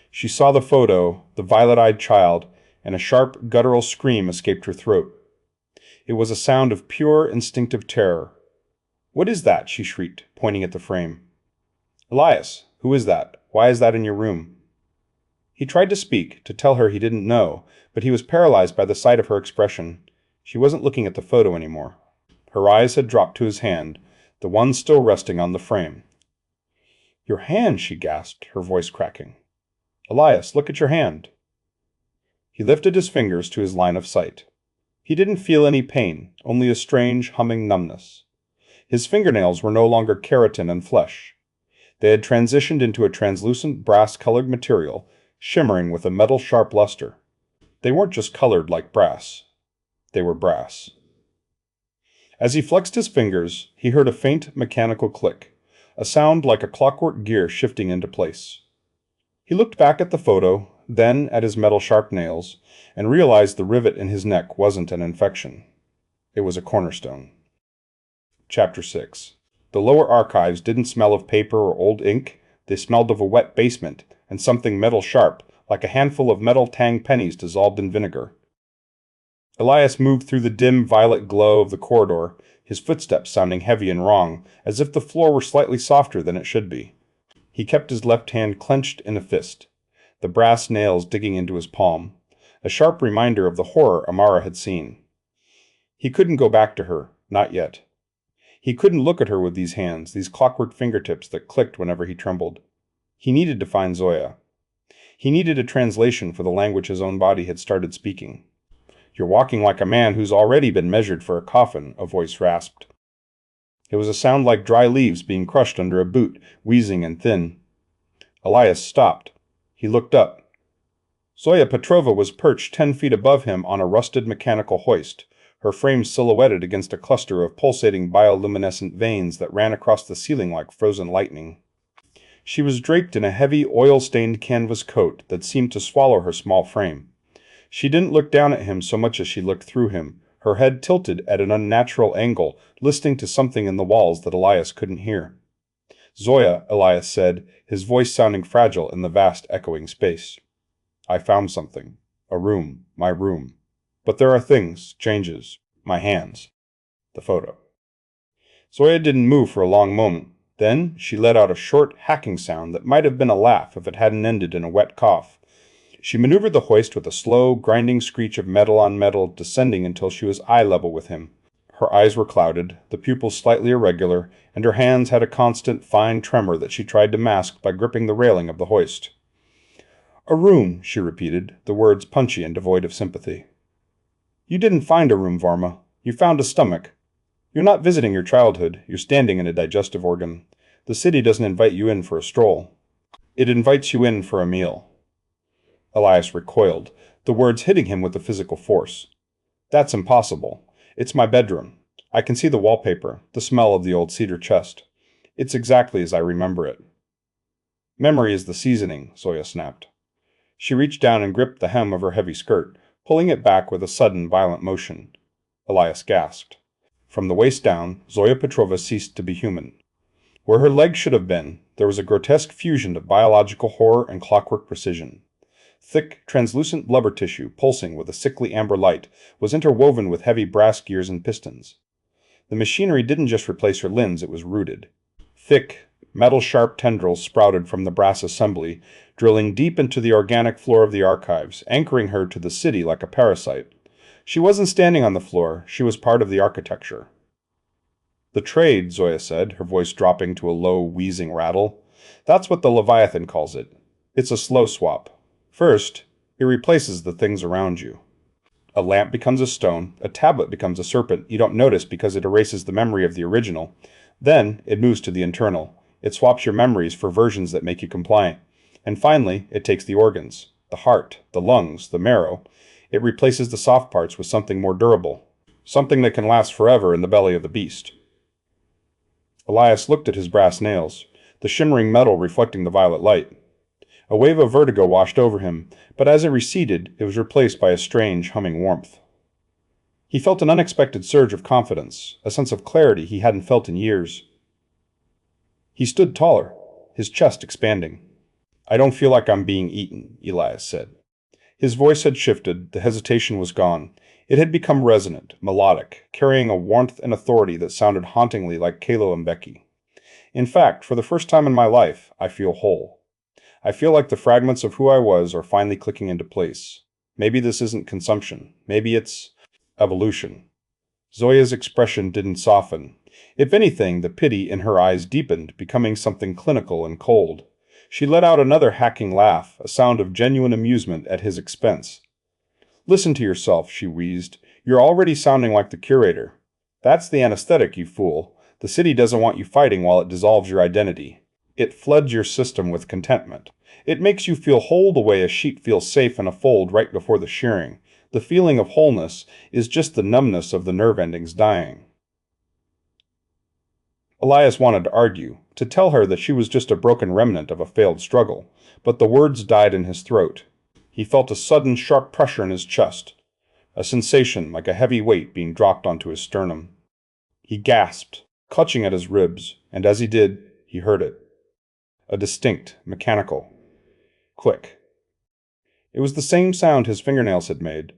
She saw the photo, the violet-eyed child, and a sharp, guttural scream escaped her throat. It was a sound of pure, instinctive terror. "What is that?" she shrieked, pointing at the frame. "Elias, who is that? Why is that in your room?" He tried to speak, to tell her he didn't know, but he was paralyzed by the sight of her expression. She wasn't looking at the photo anymore. Her eyes had dropped to his hand, the one still resting on the frame. "Your hand," she gasped, her voice cracking. "Elias, look at your hand." He lifted his fingers to his line of sight. He didn't feel any pain, only a strange, humming numbness. His fingernails were no longer keratin and flesh. They had transitioned into a translucent brass-colored material, shimmering with a metal-sharp luster. They weren't just colored like brass. They were brass. As he flexed his fingers, he heard a faint mechanical click, a sound like a clockwork gear shifting into place. He looked back at the photo, then at his metal-sharp nails, and realized the rivet in his neck wasn't an infection. It was a cornerstone. Chapter 6. The lower archives didn't smell of paper or old ink. They smelled of a wet basement and something metal-sharp, like a handful of metal tang pennies dissolved in vinegar. Elias moved through the dim violet glow of the corridor, his footsteps sounding heavy and wrong, as if the floor were slightly softer than it should be. He kept his left hand clenched in a fist, the brass nails digging into his palm, a sharp reminder of the horror Amara had seen. He couldn't go back to her, not yet. He couldn't look at her with these hands, these clockwork fingertips that clicked whenever he trembled. He needed to find Zoya. He needed a translation for the language his own body had started speaking. "You're walking like a man who's already been measured for a coffin," a voice rasped. It was a sound like dry leaves being crushed under a boot, wheezing and thin. Elias stopped. He looked up. Zoya Petrova was perched 10 feet above him on a rusted mechanical hoist, her frame silhouetted against a cluster of pulsating bioluminescent veins that ran across the ceiling like frozen lightning. She was draped in a heavy, oil-stained canvas coat that seemed to swallow her small frame. She didn't look down at him so much as she looked through him, her head tilted at an unnatural angle, listening to something in the walls that Elias couldn't hear. "Zoya," Elias said, his voice sounding fragile in the vast echoing space. "I found something. A room. My room. But there are things, changes. My hands." The photo. Zoya didn't move for a long moment. Then she let out a short, hacking sound that might have been a laugh if it hadn't ended in a wet cough. She maneuvered the hoist with a slow, grinding screech of metal on metal, descending until she was eye-level with him. Her eyes were clouded, the pupils slightly irregular, and her hands had a constant, fine tremor that she tried to mask by gripping the railing of the hoist. "A room," she repeated, the words punchy and devoid of sympathy. "You didn't find a room, Varma. You found a stomach. You're not visiting your childhood, you're standing in a digestive organ. The city doesn't invite you in for a stroll. It invites you in for a meal." Elias recoiled, the words hitting him with a physical force. "That's impossible. It's my bedroom. I can see the wallpaper, the smell of the old cedar chest. It's exactly as I remember it." "Memory is the seasoning," Zoya snapped. She reached down and gripped the hem of her heavy skirt, pulling it back with a sudden, violent motion. Elias gasped. From the waist down, Zoya Petrova ceased to be human. Where her legs should have been, there was a grotesque fusion of biological horror and clockwork precision. Thick, translucent blubber tissue, pulsing with a sickly amber light, was interwoven with heavy brass gears and pistons. The machinery didn't just replace her limbs, it was rooted. Thick, metal-sharp tendrils sprouted from the brass assembly, drilling deep into the organic floor of the archives, anchoring her to the city like a parasite. She wasn't standing on the floor, she was part of the architecture. "The trade," Zoya said, her voice dropping to a low, wheezing rattle. "That's what the Leviathan calls it. It's a slow swap. First, it replaces the things around you. A lamp becomes a stone, a tablet becomes a serpent you don't notice because it erases the memory of the original. Then, it moves to the internal. It swaps your memories for versions that make you compliant. And finally, it takes the organs, the heart, the lungs, the marrow. It replaces the soft parts with something more durable, something that can last forever in the belly of the beast." Elias looked at his brass nails, the shimmering metal reflecting the violet light. A wave of vertigo washed over him, but as it receded, it was replaced by a strange, humming warmth. He felt an unexpected surge of confidence, a sense of clarity he hadn't felt in years. He stood taller, his chest expanding. "I don't feel like I'm being eaten," Elias said. His voice had shifted, the hesitation was gone. It had become resonant, melodic, carrying a warmth and authority that sounded hauntingly like Kalo Mbeki. "In fact, for the first time in my life, I feel whole. I feel like the fragments of who I was are finally clicking into place. Maybe this isn't consumption. Maybe it's evolution." Zoya's expression didn't soften. If anything, the pity in her eyes deepened, becoming something clinical and cold. She let out another hacking laugh, a sound of genuine amusement at his expense. "Listen to yourself," she wheezed. "You're already sounding like the curator. That's the anesthetic, you fool. The The city doesn't want you fighting while it dissolves your identity. It floods your system with contentment. It makes you feel whole the way a sheep feels safe in a fold right before the shearing. The feeling of wholeness is just the numbness of the nerve endings dying. Elias wanted to argue, to tell her that she was just a broken remnant of a failed struggle, but the words died in his throat. He felt a sudden sharp pressure in his chest, a sensation like a heavy weight being dropped onto his sternum. He gasped, clutching at his ribs, and as he did, he heard it. A distinct, mechanical click. It was the same sound his fingernails had made,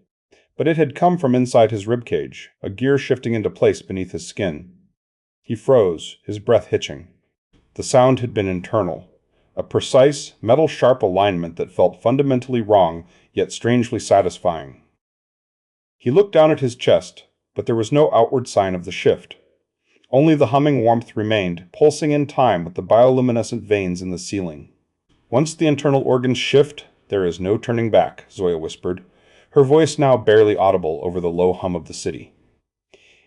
but it had come from inside his ribcage, a gear shifting into place beneath his skin. He froze, his breath hitching. The sound had been internal, a precise, metal-sharp alignment that felt fundamentally wrong, yet strangely satisfying. He looked down at his chest, but there was no outward sign of the shift. Only the humming warmth remained, pulsing in time with the bioluminescent veins in the ceiling. "Once the internal organs shift, there is no turning back," Zoya whispered, her voice now barely audible over the low hum of the city.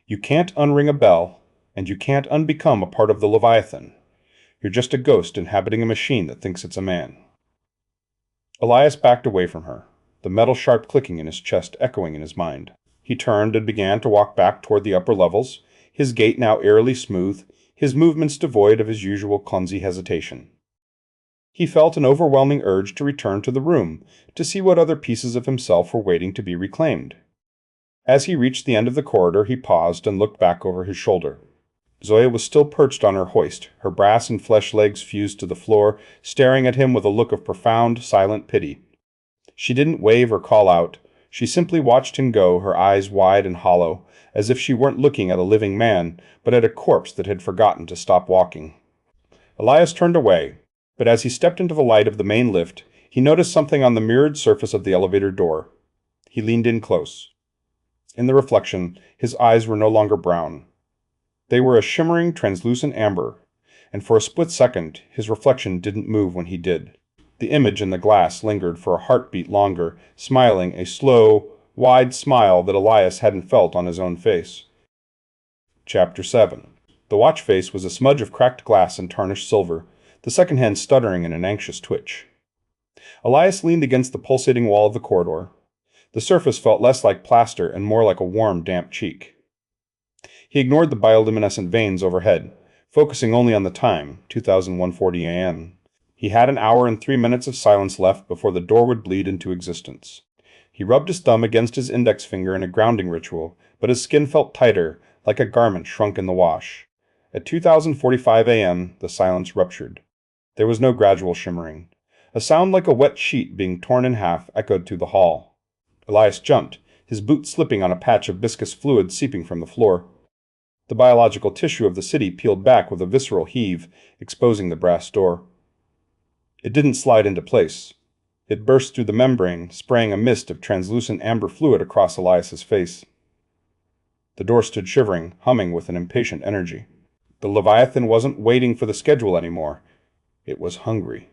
"You can't unring a bell, and you can't unbecome a part of the Leviathan. You're just a ghost inhabiting a machine that thinks it's a man." Elias backed away from her, the metal-sharp clicking in his chest echoing in his mind. He turned and began to walk back toward the upper levels, his gait now eerily smooth, his movements devoid of his usual clumsy hesitation. He felt an overwhelming urge to return to the room, to see what other pieces of himself were waiting to be reclaimed. As he reached the end of the corridor, he paused and looked back over his shoulder. Zoya was still perched on her hoist, her brass and flesh legs fused to the floor, staring at him with a look of profound, silent pity. She didn't wave or call out. She simply watched him go, her eyes wide and hollow, as if she weren't looking at a living man, but at a corpse that had forgotten to stop walking. Elias turned away, but as he stepped into the light of the main lift, he noticed something on the mirrored surface of the elevator door. He leaned in close. In the reflection, his eyes were no longer brown. They were a shimmering, translucent amber, and for a split second, his reflection didn't move when he did. The image in the glass lingered for a heartbeat longer, smiling a slow, wide smile that Elias hadn't felt on his own face. Chapter 7. The watch face was a smudge of cracked glass and tarnished silver, the second hand stuttering in an anxious twitch. Elias leaned against the pulsating wall of the corridor. The surface felt less like plaster and more like a warm, damp cheek. He ignored the bioluminescent veins overhead, focusing only on the time, 2140 a.m. He had an hour and 3 minutes of silence left before the door would bleed into existence. He rubbed his thumb against his index finger in a grounding ritual, but his skin felt tighter, like a garment shrunk in the wash. At 2045 a.m., the silence ruptured. There was no gradual shimmering. A sound like a wet sheet being torn in half echoed through the hall. Elias jumped, his boot slipping on a patch of viscous fluid seeping from the floor. The biological tissue of the city peeled back with a visceral heave, exposing the brass door. It didn't slide into place. It burst through the membrane, spraying a mist of translucent amber fluid across Elias's face. The door stood shivering, humming with an impatient energy. The Leviathan wasn't waiting for the schedule anymore. It was hungry.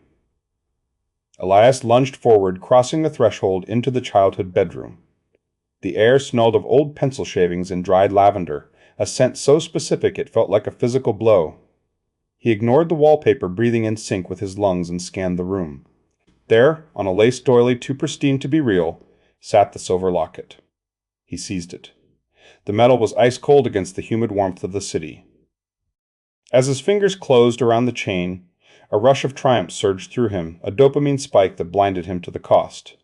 Elias lunged forward, crossing the threshold into the childhood bedroom. The air smelled of old pencil shavings and dried lavender, a scent so specific it felt like a physical blow. He ignored the wallpaper breathing in sync with his lungs and scanned the room. There, on a lace doily too pristine to be real, sat the silver locket. He seized it. The metal was ice cold against the humid warmth of the city. As his fingers closed around the chain, a rush of triumph surged through him, a dopamine spike that blinded him to the cost.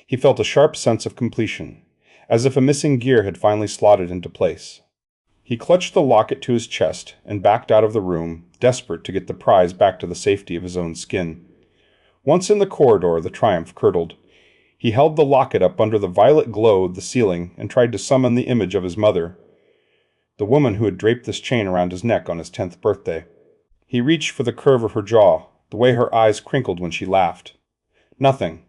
He felt a sharp sense of completion, as if a missing gear had finally slotted into place. He clutched the locket to his chest and backed out of the room, desperate to get the prize back to the safety of his own skin. Once in the corridor, the triumph curdled. He held the locket up under the violet glow of the ceiling and tried to summon the image of his mother, the woman who had draped this chain around his neck on his 10th birthday. He reached for the curve of her jaw, the way her eyes crinkled when she laughed. Nothing.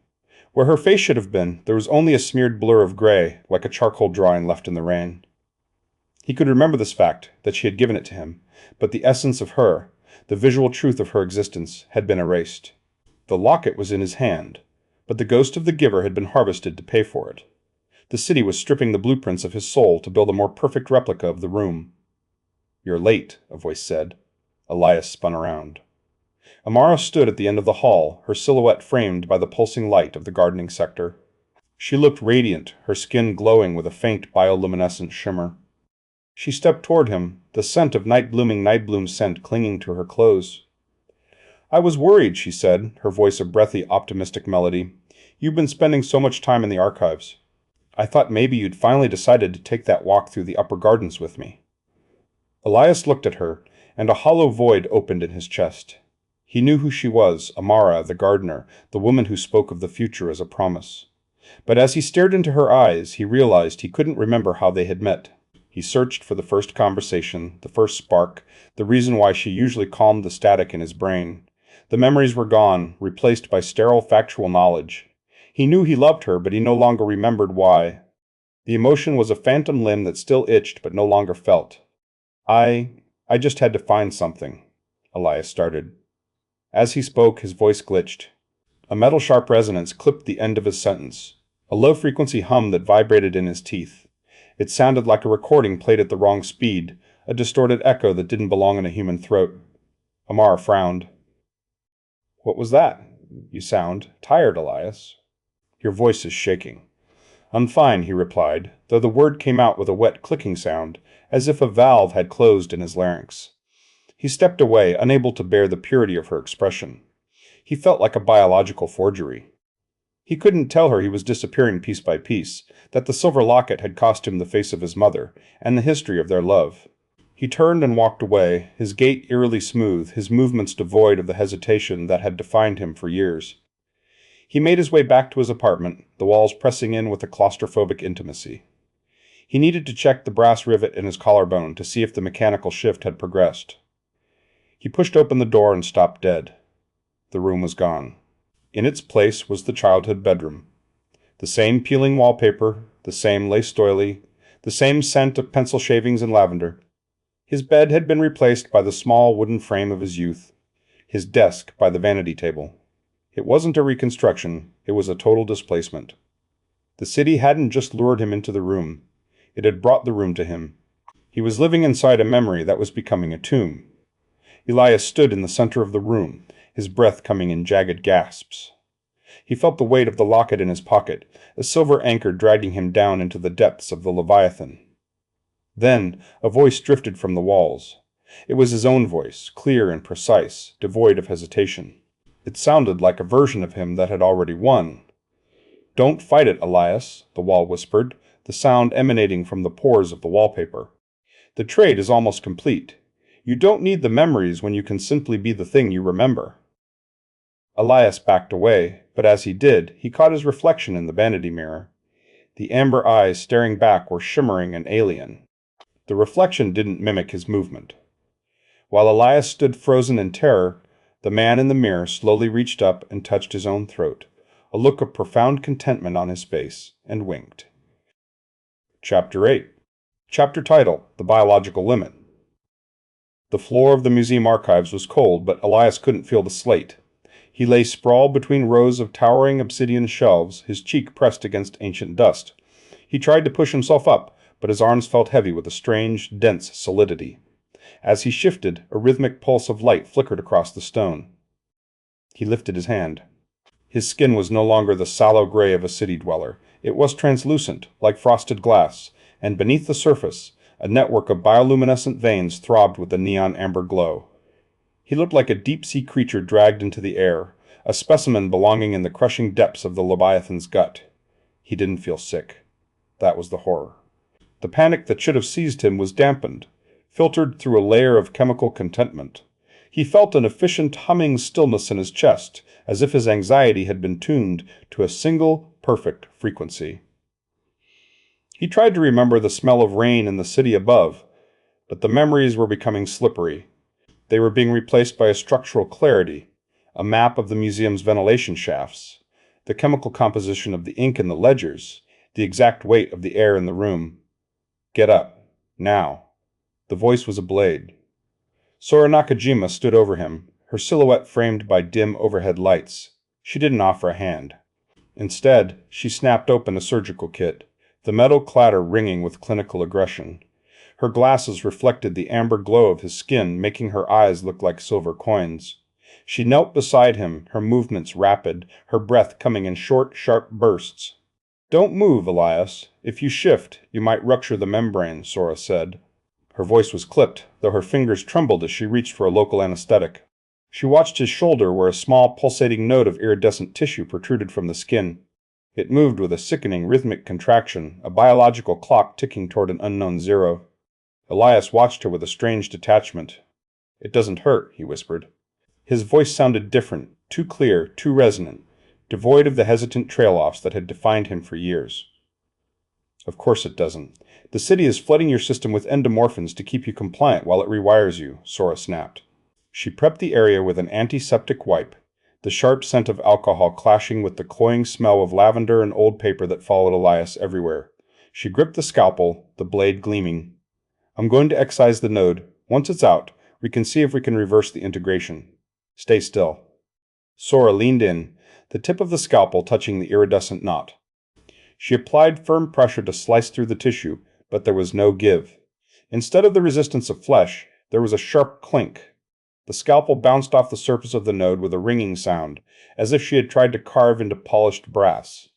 Where her face should have been, there was only a smeared blur of gray, like a charcoal drawing left in the rain. He could remember this fact, that she had given it to him, but the essence of her, the visual truth of her existence, had been erased. The locket was in his hand, but the ghost of the giver had been harvested to pay for it. The city was stripping the blueprints of his soul to build a more perfect replica of the room. "You're late," a voice said. Elias spun around. Amara stood at the end of the hall, her silhouette framed by the pulsing light of the gardening sector. She looked radiant, her skin glowing with a faint bioluminescent shimmer. She stepped toward him, the scent of night-blooming nightbloom scent clinging to her clothes. "I was worried," she said, her voice a breathy, optimistic melody. "You've been spending so much time in the archives. I thought maybe you'd finally decided to take that walk through the upper gardens with me." Elias looked at her, and a hollow void opened in his chest. He knew who she was, Amara, the gardener, the woman who spoke of the future as a promise. But as he stared into her eyes, he realized he couldn't remember how they had met. He searched for the first conversation, the first spark, the reason why she usually calmed the static in his brain. The memories were gone, replaced by sterile factual knowledge. He knew he loved her, but he no longer remembered why. The emotion was a phantom limb that still itched but no longer felt. I just had to find something," Elias started. As he spoke, his voice glitched. A metal-sharp resonance clipped the end of his sentence, a low-frequency hum that vibrated in his teeth. It sounded like a recording played at the wrong speed, a distorted echo that didn't belong in a human throat. Amara frowned. "What was that? You sound tired, Elias." "Your voice is shaking." "I'm fine," he replied, though the word came out with a wet clicking sound, as if a valve had closed in his larynx. He stepped away, unable to bear the purity of her expression. He felt like a biological forgery. He couldn't tell her he was disappearing piece by piece, that the silver locket had cost him the face of his mother, and the history of their love. He turned and walked away, his gait eerily smooth, his movements devoid of the hesitation that had defined him for years. He made his way back to his apartment, the walls pressing in with a claustrophobic intimacy. He needed to check the brass rivet in his collarbone to see if the mechanical shift had progressed. He pushed open the door and stopped dead. The room was gone. In its place was the childhood bedroom. The same peeling wallpaper, the same lace doily, the same scent of pencil shavings and lavender. His bed had been replaced by the small wooden frame of his youth, his desk by the vanity table. It wasn't a reconstruction, it was a total displacement. The city hadn't just lured him into the room. It had brought the room to him. He was living inside a memory that was becoming a tomb. Elias stood in the center of the room, his breath coming in jagged gasps. He felt the weight of the locket in his pocket, a silver anchor dragging him down into the depths of the Leviathan. Then a voice drifted from the walls. It was his own voice, clear and precise, devoid of hesitation. It sounded like a version of him that had already won. "Don't fight it, Elias," the wall whispered, the sound emanating from the pores of the wallpaper. "The trade is almost complete. You don't need the memories when you can simply be the thing you remember." Elias backed away, but as he did, he caught his reflection in the vanity mirror. The amber eyes staring back were shimmering and alien. The reflection didn't mimic his movement. While Elias stood frozen in terror, the man in the mirror slowly reached up and touched his own throat, a look of profound contentment on his face, and winked. Chapter 8. Chapter title: The Biological Limit. The floor of the museum archives was cold, but Elias couldn't feel the slate. He lay sprawled between rows of towering obsidian shelves, his cheek pressed against ancient dust. He tried to push himself up, but his arms felt heavy with a strange, dense solidity. As he shifted, a rhythmic pulse of light flickered across the stone. He lifted his hand. His skin was no longer the sallow gray of a city dweller. It was translucent, like frosted glass, and beneath the surface, a network of bioluminescent veins throbbed with a neon amber glow. He looked like a deep-sea creature dragged into the air, a specimen belonging in the crushing depths of the Leviathan's gut. He didn't feel sick. That was the horror. The panic that should have seized him was dampened, filtered through a layer of chemical contentment. He felt an efficient humming stillness in his chest, as if his anxiety had been tuned to a single, perfect frequency. He tried to remember the smell of rain in the city above, but the memories were becoming slippery. They were being replaced by a structural clarity, a map of the museum's ventilation shafts, the chemical composition of the ink in the ledgers, the exact weight of the air in the room. "Get up. Now." The voice was a blade. Sora Nakajima stood over him, her silhouette framed by dim overhead lights. She didn't offer a hand. Instead, she snapped open a surgical kit, the metal clatter ringing with clinical aggression. Her glasses reflected the amber glow of his skin, making her eyes look like silver coins. She knelt beside him, her movements rapid, her breath coming in short, sharp bursts. "Don't move, Elias. If you shift, you might rupture the membrane," Sora said. Her voice was clipped, though her fingers trembled as she reached for a local anesthetic. She watched his shoulder where a small, pulsating node of iridescent tissue protruded from the skin. It moved with a sickening, rhythmic contraction, a biological clock ticking toward an unknown zero. Elias watched her with a strange detachment. "It doesn't hurt," he whispered. His voice sounded different, too clear, too resonant, devoid of the hesitant trail-offs that had defined him for years. "Of course it doesn't. The city is flooding your system with endomorphins to keep you compliant while it rewires you," Sora snapped. She prepped the area with an antiseptic wipe, the sharp scent of alcohol clashing with the cloying smell of lavender and old paper that followed Elias everywhere. She gripped the scalpel, the blade gleaming. "I'm going to excise the node. Once it's out, we can see if we can reverse the integration. Stay still." Sora leaned in, the tip of the scalpel touching the iridescent knot. She applied firm pressure to slice through the tissue, but there was no give. Instead of the resistance of flesh, there was a sharp clink. The scalpel bounced off the surface of the node with a ringing sound, as if she had tried to carve into polished brass.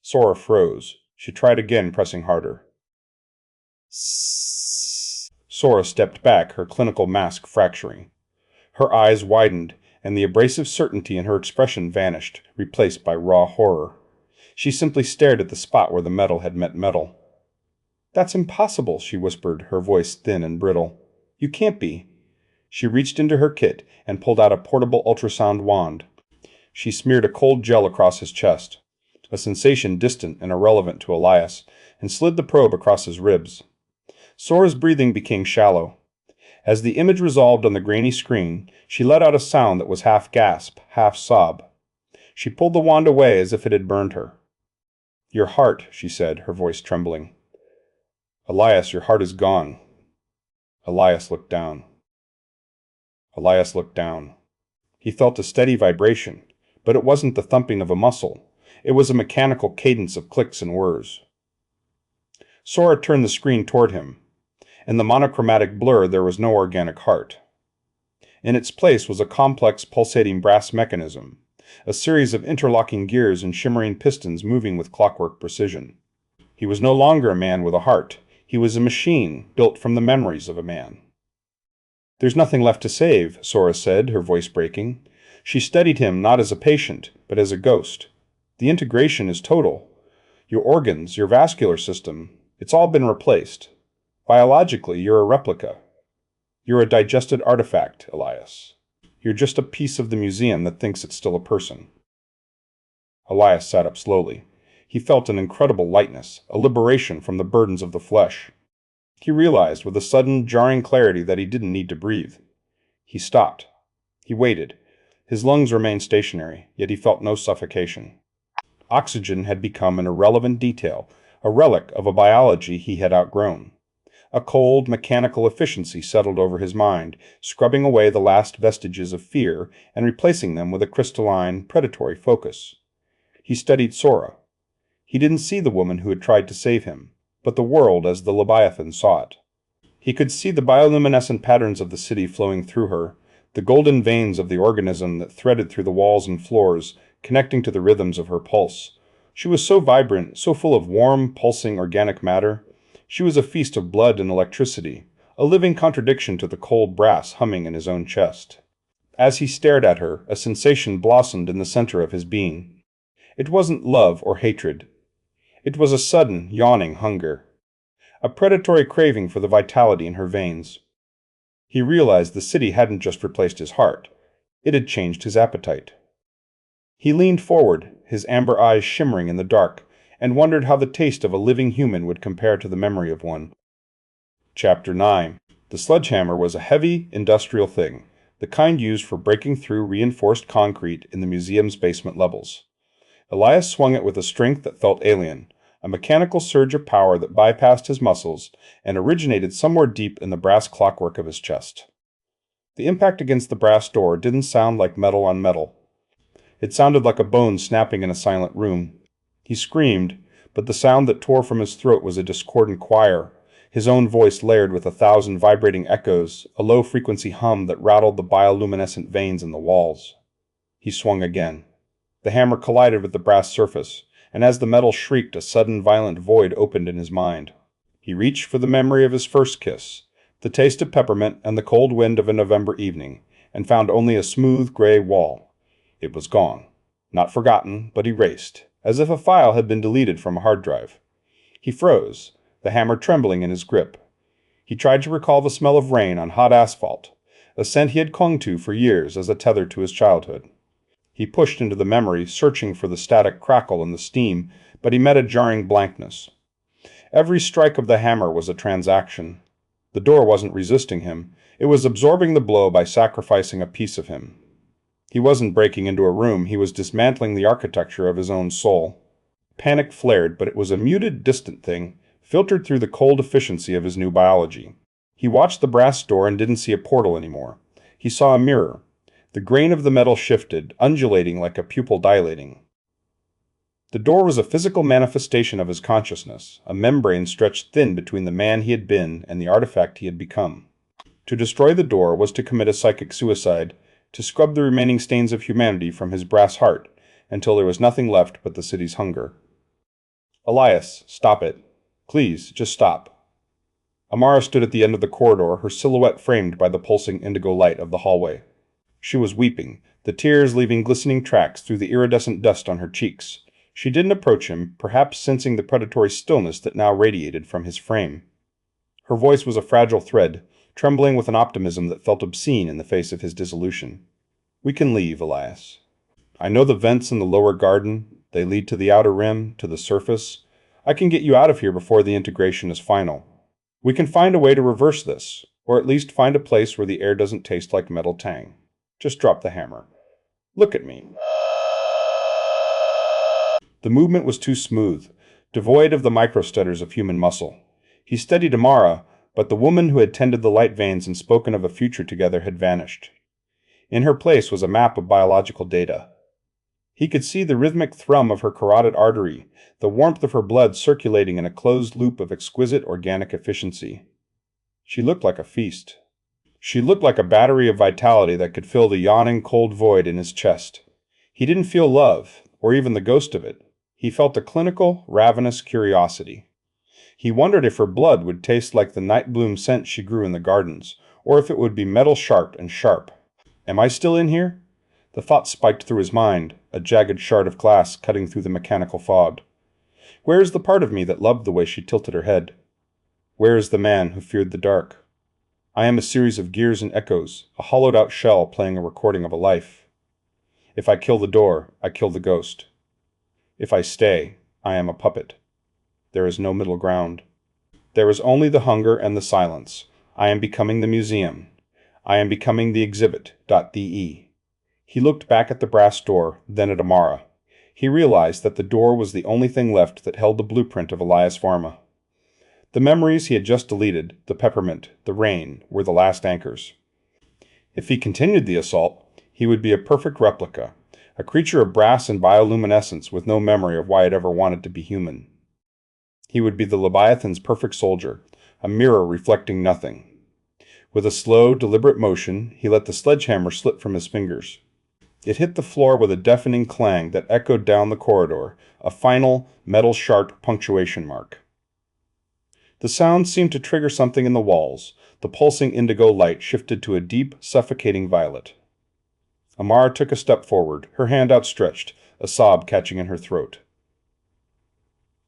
Sora froze. She tried again, pressing harder. Sora stepped back, her clinical mask fracturing. Her eyes widened, and the abrasive certainty in her expression vanished, replaced by raw horror. She simply stared at the spot where the metal had met metal. "That's impossible," she whispered, her voice thin and brittle. "You can't be." She reached into her kit and pulled out a portable ultrasound wand. She smeared a cold gel across his chest, a sensation distant and irrelevant to Elias, and slid the probe across his ribs. Sora's breathing became shallow. As the image resolved on the grainy screen, she let out a sound that was half gasp, half sob. She pulled the wand away as if it had burned her. "Your heart," she said, her voice trembling. "Elias, your heart is gone." Elias looked down. Elias looked down. He felt a steady vibration, but it wasn't the thumping of a muscle. It was a mechanical cadence of clicks and whirs. Sora turned the screen toward him. In the monochromatic blur there was no organic heart. In its place was a complex pulsating brass mechanism, a series of interlocking gears and shimmering pistons moving with clockwork precision. He was no longer a man with a heart. He was a machine built from the memories of a man. "There's nothing left to save," Sora said, her voice breaking. She studied him not as a patient, but as a ghost. "The integration is total. Your organs, your vascular system, it's all been replaced. Biologically, you're a replica. You're a digested artifact, Elias. You're just a piece of the museum that thinks it's still a person." Elias sat up slowly. He felt an incredible lightness, a liberation from the burdens of the flesh. He realized with a sudden, jarring clarity that he didn't need to breathe. He stopped. He waited. His lungs remained stationary, yet he felt no suffocation. Oxygen had become an irrelevant detail, a relic of a biology he had outgrown. A cold, mechanical efficiency settled over his mind, scrubbing away the last vestiges of fear and replacing them with a crystalline, predatory focus. He studied Sora. He didn't see the woman who had tried to save him, but the world as the Leviathan saw it. He could see the bioluminescent patterns of the city flowing through her, the golden veins of the organism that threaded through the walls and floors, connecting to the rhythms of her pulse. She was so vibrant, so full of warm, pulsing organic matter. She was a feast of blood and electricity, a living contradiction to the cold brass humming in his own chest. As he stared at her, a sensation blossomed in the center of his being. It wasn't love or hatred. It was a sudden, yawning hunger, a predatory craving for the vitality in her veins. He realized the city hadn't just replaced his heart. It had changed his appetite. He leaned forward, his amber eyes shimmering in the dark, and wondered how the taste of a living human would compare to the memory of one. Chapter 9. The sledgehammer was a heavy, industrial thing, the kind used for breaking through reinforced concrete in the museum's basement levels. Elias swung it with a strength that felt alien, a mechanical surge of power that bypassed his muscles and originated somewhere deep in the brass clockwork of his chest. The impact against the brass door didn't sound like metal on metal. It sounded like a bone snapping in a silent room. He screamed, but the sound that tore from his throat was a discordant choir, his own voice layered with 1,000 vibrating echoes, a low-frequency hum that rattled the bioluminescent veins in the walls. He swung again. The hammer collided with the brass surface, and as the metal shrieked, a sudden violent void opened in his mind. He reached for the memory of his first kiss, the taste of peppermint and the cold wind of a November evening, and found only a smooth gray wall. It was gone. Not forgotten, but erased, as if a file had been deleted from a hard drive. He froze, the hammer trembling in his grip. He tried to recall the smell of rain on hot asphalt, a scent he had clung to for years as a tether to his childhood. He pushed into the memory, searching for the static crackle and the steam, but he met a jarring blankness. Every strike of the hammer was a transaction. The door wasn't resisting him. It was absorbing the blow by sacrificing a piece of him. He wasn't breaking into a room, he was dismantling the architecture of his own soul. Panic flared, but it was a muted, distant thing, filtered through the cold efficiency of his new biology. He watched the brass door and didn't see a portal anymore. He saw a mirror. The grain of the metal shifted, undulating like a pupil dilating. The door was a physical manifestation of his consciousness, a membrane stretched thin between the man he had been and the artifact he had become. To destroy the door was to commit a psychic suicide, to scrub the remaining stains of humanity from his brass heart, until there was nothing left but the city's hunger. Elias, stop it. Please, just stop. Amara stood at the end of the corridor, her silhouette framed by the pulsing indigo light of the hallway. She was weeping, the tears leaving glistening tracks through the iridescent dust on her cheeks. She didn't approach him, perhaps sensing the predatory stillness that now radiated from his frame. Her voice was a fragile thread, trembling with an optimism that felt obscene in the face of his dissolution. We can leave, Elias. I know the vents in the lower garden. They lead to the outer rim, to the surface. I can get you out of here before the integration is final. We can find a way to reverse this, or at least find a place where the air doesn't taste like metal tang. Just drop the hammer. Look at me. The movement was too smooth, devoid of the microstutters of human muscle. He steadied Amara, but the woman who had tended the light veins and spoken of a future together had vanished. In her place was a map of biological data. He could see the rhythmic thrum of her carotid artery, the warmth of her blood circulating in a closed loop of exquisite organic efficiency. She looked like a feast. She looked like a battery of vitality that could fill the yawning cold void in his chest. He didn't feel love, or even the ghost of it. He felt a clinical, ravenous curiosity. He wondered if her blood would taste like the night bloom scent she grew in the gardens, or if it would be metal sharp and sharp. Am I still in here? The thought spiked through his mind, a jagged shard of glass cutting through the mechanical fog. Where is the part of me that loved the way she tilted her head? Where is the man who feared the dark? I am a series of gears and echoes, a hollowed-out shell playing a recording of a life. If I kill the door, I kill the ghost. If I stay, I am a puppet. There is no middle ground. There is only the hunger and the silence. I am becoming the museum. I am becoming the exhibit.de. He looked back at the brass door, then at Amara. He realized that the door was the only thing left that held the blueprint of Elias Varma. The memories he had just deleted, the peppermint, the rain, were the last anchors. If he continued the assault, he would be a perfect replica, a creature of brass and bioluminescence with no memory of why it ever wanted to be human. He would be the Leviathan's perfect soldier, a mirror reflecting nothing. With a slow, deliberate motion, he let the sledgehammer slip from his fingers. It hit the floor with a deafening clang that echoed down the corridor, a final, metal-sharp punctuation mark. The sound seemed to trigger something in the walls. The pulsing indigo light shifted to a deep, suffocating violet. Amara took a step forward, her hand outstretched, a sob catching in her throat.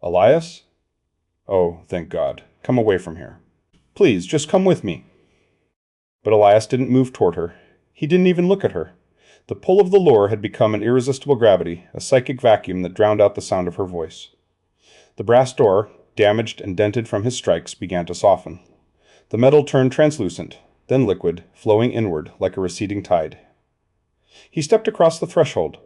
Elias? Oh, thank God. Come away from here. Please, just come with me. But Elias didn't move toward her. He didn't even look at her. The pull of the lure had become an irresistible gravity, a psychic vacuum that drowned out the sound of her voice. The brass door, damaged and dented from his strikes, began to soften. The metal turned translucent, then liquid, flowing inward like a receding tide. He stepped across the threshold.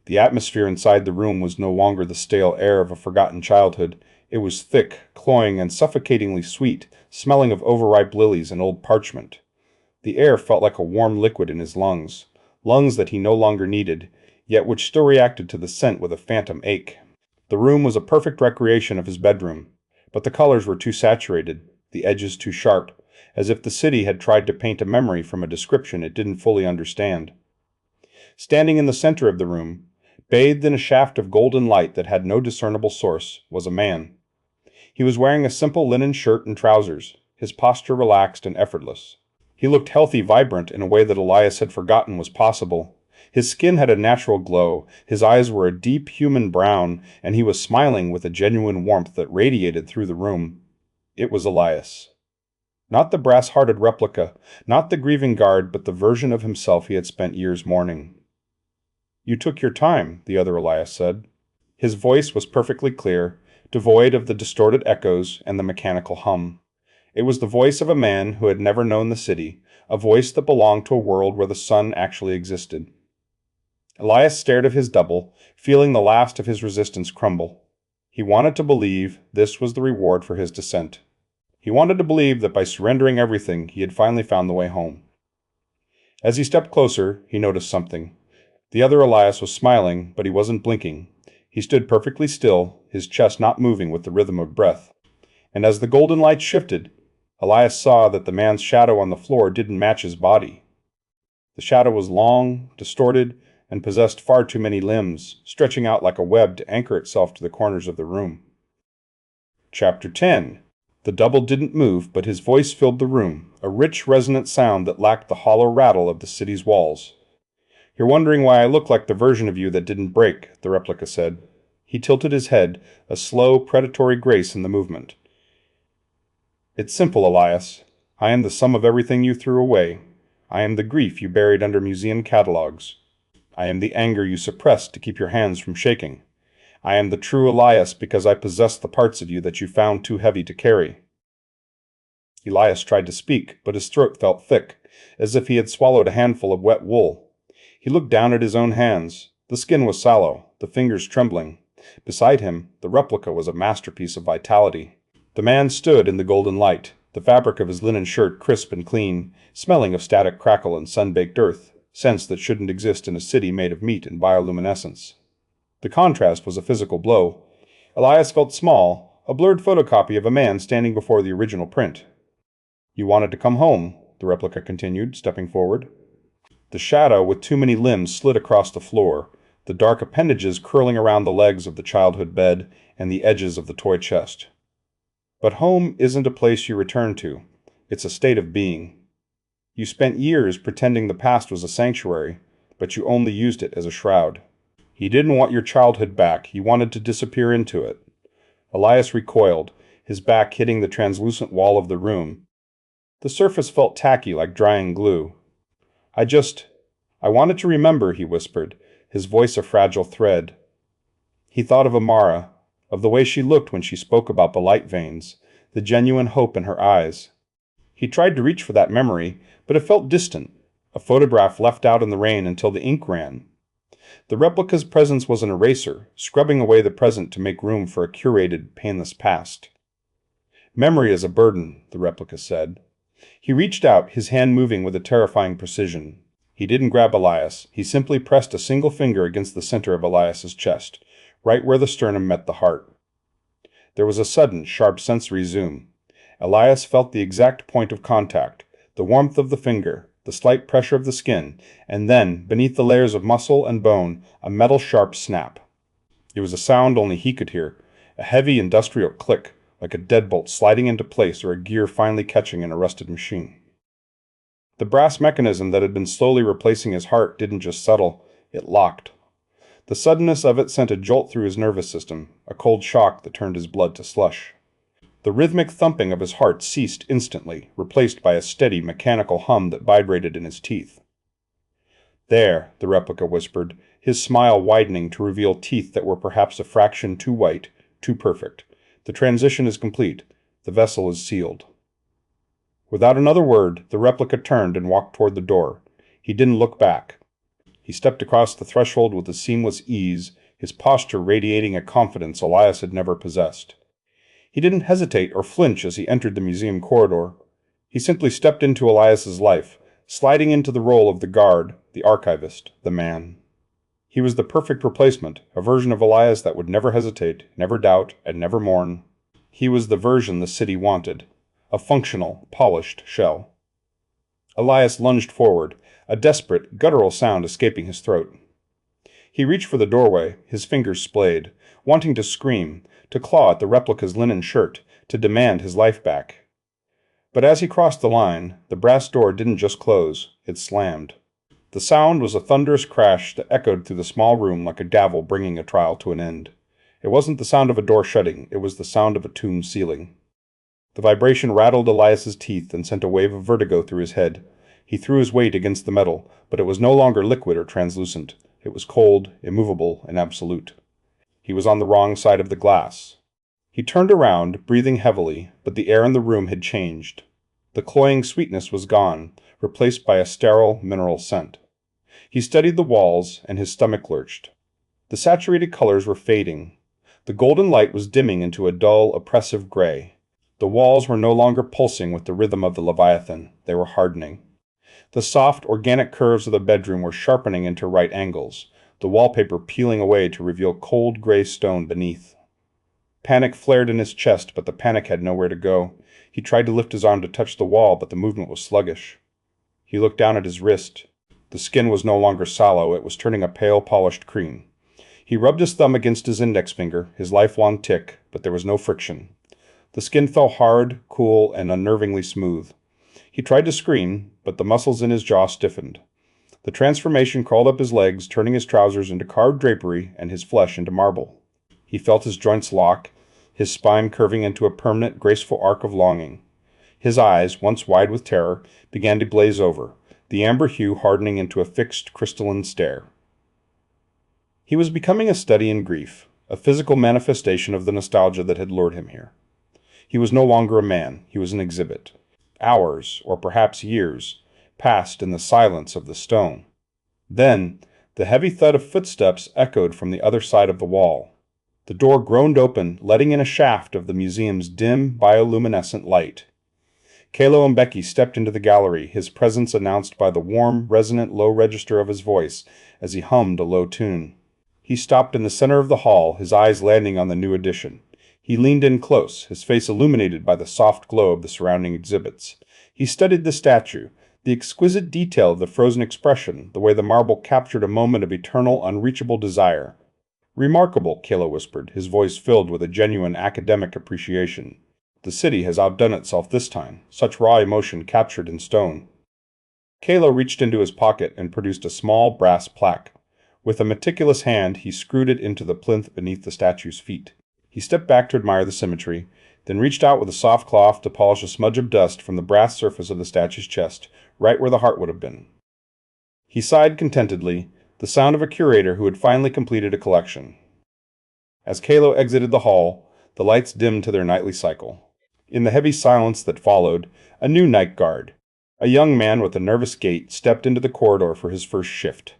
The atmosphere inside the room was no longer the stale air of a forgotten childhood. It was thick, cloying, and suffocatingly sweet, smelling of overripe lilies and old parchment. The air felt like a warm liquid in his lungs, lungs that he no longer needed, yet which still reacted to the scent with a phantom ache. The room was a perfect recreation of his bedroom, but the colors were too saturated. the edges too sharp, as if the city had tried to paint a memory from a description it didn't fully understand. Standing in the center of the room, bathed in a shaft of golden light that had no discernible source, was a man. He was wearing a simple linen shirt and trousers, his posture relaxed and effortless. He looked healthy, vibrant in a way that Elias had forgotten was possible. His skin had a natural glow, his eyes were a deep human brown, and he was smiling with a genuine warmth that radiated through the room. It was Elias. Not the brass-hearted replica, not the grieving guard, but the version of himself he had spent years mourning. "You took your time," the other Elias said. His voice was perfectly clear, devoid of the distorted echoes and the mechanical hum. It was the voice of a man who had never known the city, a voice that belonged to a world where the sun actually existed. Elias stared at his double, feeling the last of his resistance crumble. He wanted to believe this was the reward for his descent. He wanted to believe that by surrendering everything, he had finally found the way home. As he stepped closer, he noticed something. The other Elias was smiling, but he wasn't blinking. He stood perfectly still, his chest not moving with the rhythm of breath. And as the golden light shifted, Elias saw that the man's shadow on the floor didn't match his body. The shadow was long, distorted, and possessed far too many limbs, stretching out like a web to anchor itself to the corners of the room. Chapter 10. The double didn't move, but his voice filled the room, a rich, resonant sound that lacked the hollow rattle of the city's walls. "You're wondering why I look like the version of you that didn't break," the replica said. He tilted his head, a slow, predatory grace in the movement. "It's simple, Elias. I am the sum of everything you threw away. I am the grief you buried under museum catalogs. I am the anger you suppressed to keep your hands from shaking. I am the true Elias because I possess the parts of you that you found too heavy to carry." Elias tried to speak, but his throat felt thick, as if he had swallowed a handful of wet wool. He looked down at his own hands. The skin was sallow, the fingers trembling. Beside him, the replica was a masterpiece of vitality. The man stood in the golden light, the fabric of his linen shirt crisp and clean, smelling of static crackle and sun-baked earth, scents that shouldn't exist in a city made of meat and bioluminescence. The contrast was a physical blow. Elias felt small, a blurred photocopy of a man standing before the original print. "You wanted to come home," the replica continued, stepping forward. The shadow with too many limbs slid across the floor, the dark appendages curling around the legs of the childhood bed and the edges of the toy chest. "But home isn't a place you return to. It's a state of being. You spent years pretending the past was a sanctuary, but you only used it as a shroud. He didn't want your childhood back, he wanted to disappear into it." Elias recoiled, his back hitting the translucent wall of the room. The surface felt tacky like drying glue. I wanted to remember," he whispered, his voice a fragile thread. He thought of Amara, of the way she looked when she spoke about the light veins, the genuine hope in her eyes. He tried to reach for that memory, but it felt distant, a photograph left out in the rain until the ink ran. The replica's presence was an eraser, scrubbing away the present to make room for a curated, painless past. "Memory is a burden," the replica said. He reached out, his hand moving with a terrifying precision. He didn't grab Elias, he simply pressed a single finger against the center of Elias's chest, right where the sternum met the heart. There was a sudden, sharp sensory zoom. Elias felt the exact point of contact, the warmth of the finger, the slight pressure of the skin, and then, beneath the layers of muscle and bone, a metal-sharp snap. It was a sound only he could hear, a heavy industrial click, like a deadbolt sliding into place or a gear finally catching in a rusted machine. The brass mechanism that had been slowly replacing his heart didn't just settle, it locked. The suddenness of it sent a jolt through his nervous system, a cold shock that turned his blood to slush. The rhythmic thumping of his heart ceased instantly, replaced by a steady mechanical hum that vibrated in his teeth. "There," the replica whispered, his smile widening to reveal teeth that were perhaps a fraction too white, too perfect. "The transition is complete. The vessel is sealed." Without another word, the replica turned and walked toward the door. He didn't look back. He stepped across the threshold with a seamless ease, his posture radiating a confidence Elias had never possessed. He didn't hesitate or flinch as he entered the museum corridor. He simply stepped into Elias's life, sliding into the role of the guard, the archivist, the man. He was the perfect replacement, a version of Elias that would never hesitate, never doubt, and never mourn. He was the version the city wanted. a functional, polished shell. Elias lunged forward, a desperate, guttural sound escaping his throat. He reached for the doorway, his fingers splayed, wanting to scream, to claw at the replica's linen shirt, to demand his life back. But as he crossed the line, the brass door didn't just close, it slammed. The sound was a thunderous crash that echoed through the small room like a gavel bringing a trial to an end. It wasn't the sound of a door shutting, it was the sound of a tomb sealing. The vibration rattled Elias's teeth and sent a wave of vertigo through his head. He threw his weight against the metal, but it was no longer liquid or translucent. It was cold, immovable, and absolute. He was on the wrong side of the glass. He turned around, breathing heavily, but the air in the room had changed. The cloying sweetness was gone, replaced by a sterile, mineral scent. He studied the walls, and his stomach lurched. The saturated colors were fading. The golden light was dimming into a dull, oppressive gray. The walls were no longer pulsing with the rhythm of the Leviathan. They were hardening. The soft, organic curves of the bedroom were sharpening into right angles, the wallpaper peeling away to reveal cold gray stone beneath. Panic flared in his chest, but the panic had nowhere to go. He tried to lift his arm to touch the wall, but the movement was sluggish. He looked down at his wrist. The skin was no longer sallow, it was turning a pale, polished cream. He rubbed his thumb against his index finger, his lifelong tic, but there was no friction. The skin felt hard, cool, and unnervingly smooth. He tried to scream, but the muscles in his jaw stiffened. The transformation crawled up his legs, turning his trousers into carved drapery and his flesh into marble. He felt his joints lock, his spine curving into a permanent, graceful arc of longing. His eyes, once wide with terror, began to glaze over, the amber hue hardening into a fixed, crystalline stare. He was becoming a study in grief, a physical manifestation of the nostalgia that had lured him here. He was no longer a man, he was an exhibit. Hours, or perhaps years, passed in the silence of the stone. Then, the heavy thud of footsteps echoed from the other side of the wall. The door groaned open, letting in a shaft of the museum's dim, bioluminescent light. Kalo and Becky stepped into the gallery, his presence announced by the warm, resonant low register of his voice as he hummed a low tune. He stopped in the center of the hall, his eyes landing on the new addition. He leaned in close, his face illuminated by the soft glow of the surrounding exhibits. He studied the statue, the exquisite detail of the frozen expression, the way the marble captured a moment of eternal, unreachable desire. "Remarkable," Kalo whispered, his voice filled with a genuine academic appreciation. "The city has outdone itself this time, such raw emotion captured in stone." Kalo reached into his pocket and produced a small brass plaque. With a meticulous hand, he screwed it into the plinth beneath the statue's feet. He stepped back to admire the symmetry, then reached out with a soft cloth to polish a smudge of dust from the brass surface of the statue's chest, right where the heart would have been. He sighed contentedly, the sound of a curator who had finally completed a collection. As Kalo exited the hall, the lights dimmed to their nightly cycle. In the heavy silence that followed, a new night guard, a young man with a nervous gait, stepped into the corridor for his first shift.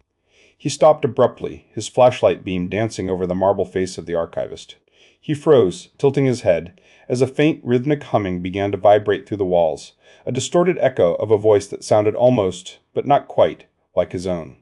He stopped abruptly, his flashlight beam dancing over the marble face of the archivist. He froze, tilting his head, as a faint rhythmic humming began to vibrate through the walls, a distorted echo of a voice that sounded almost, but not quite, like his own.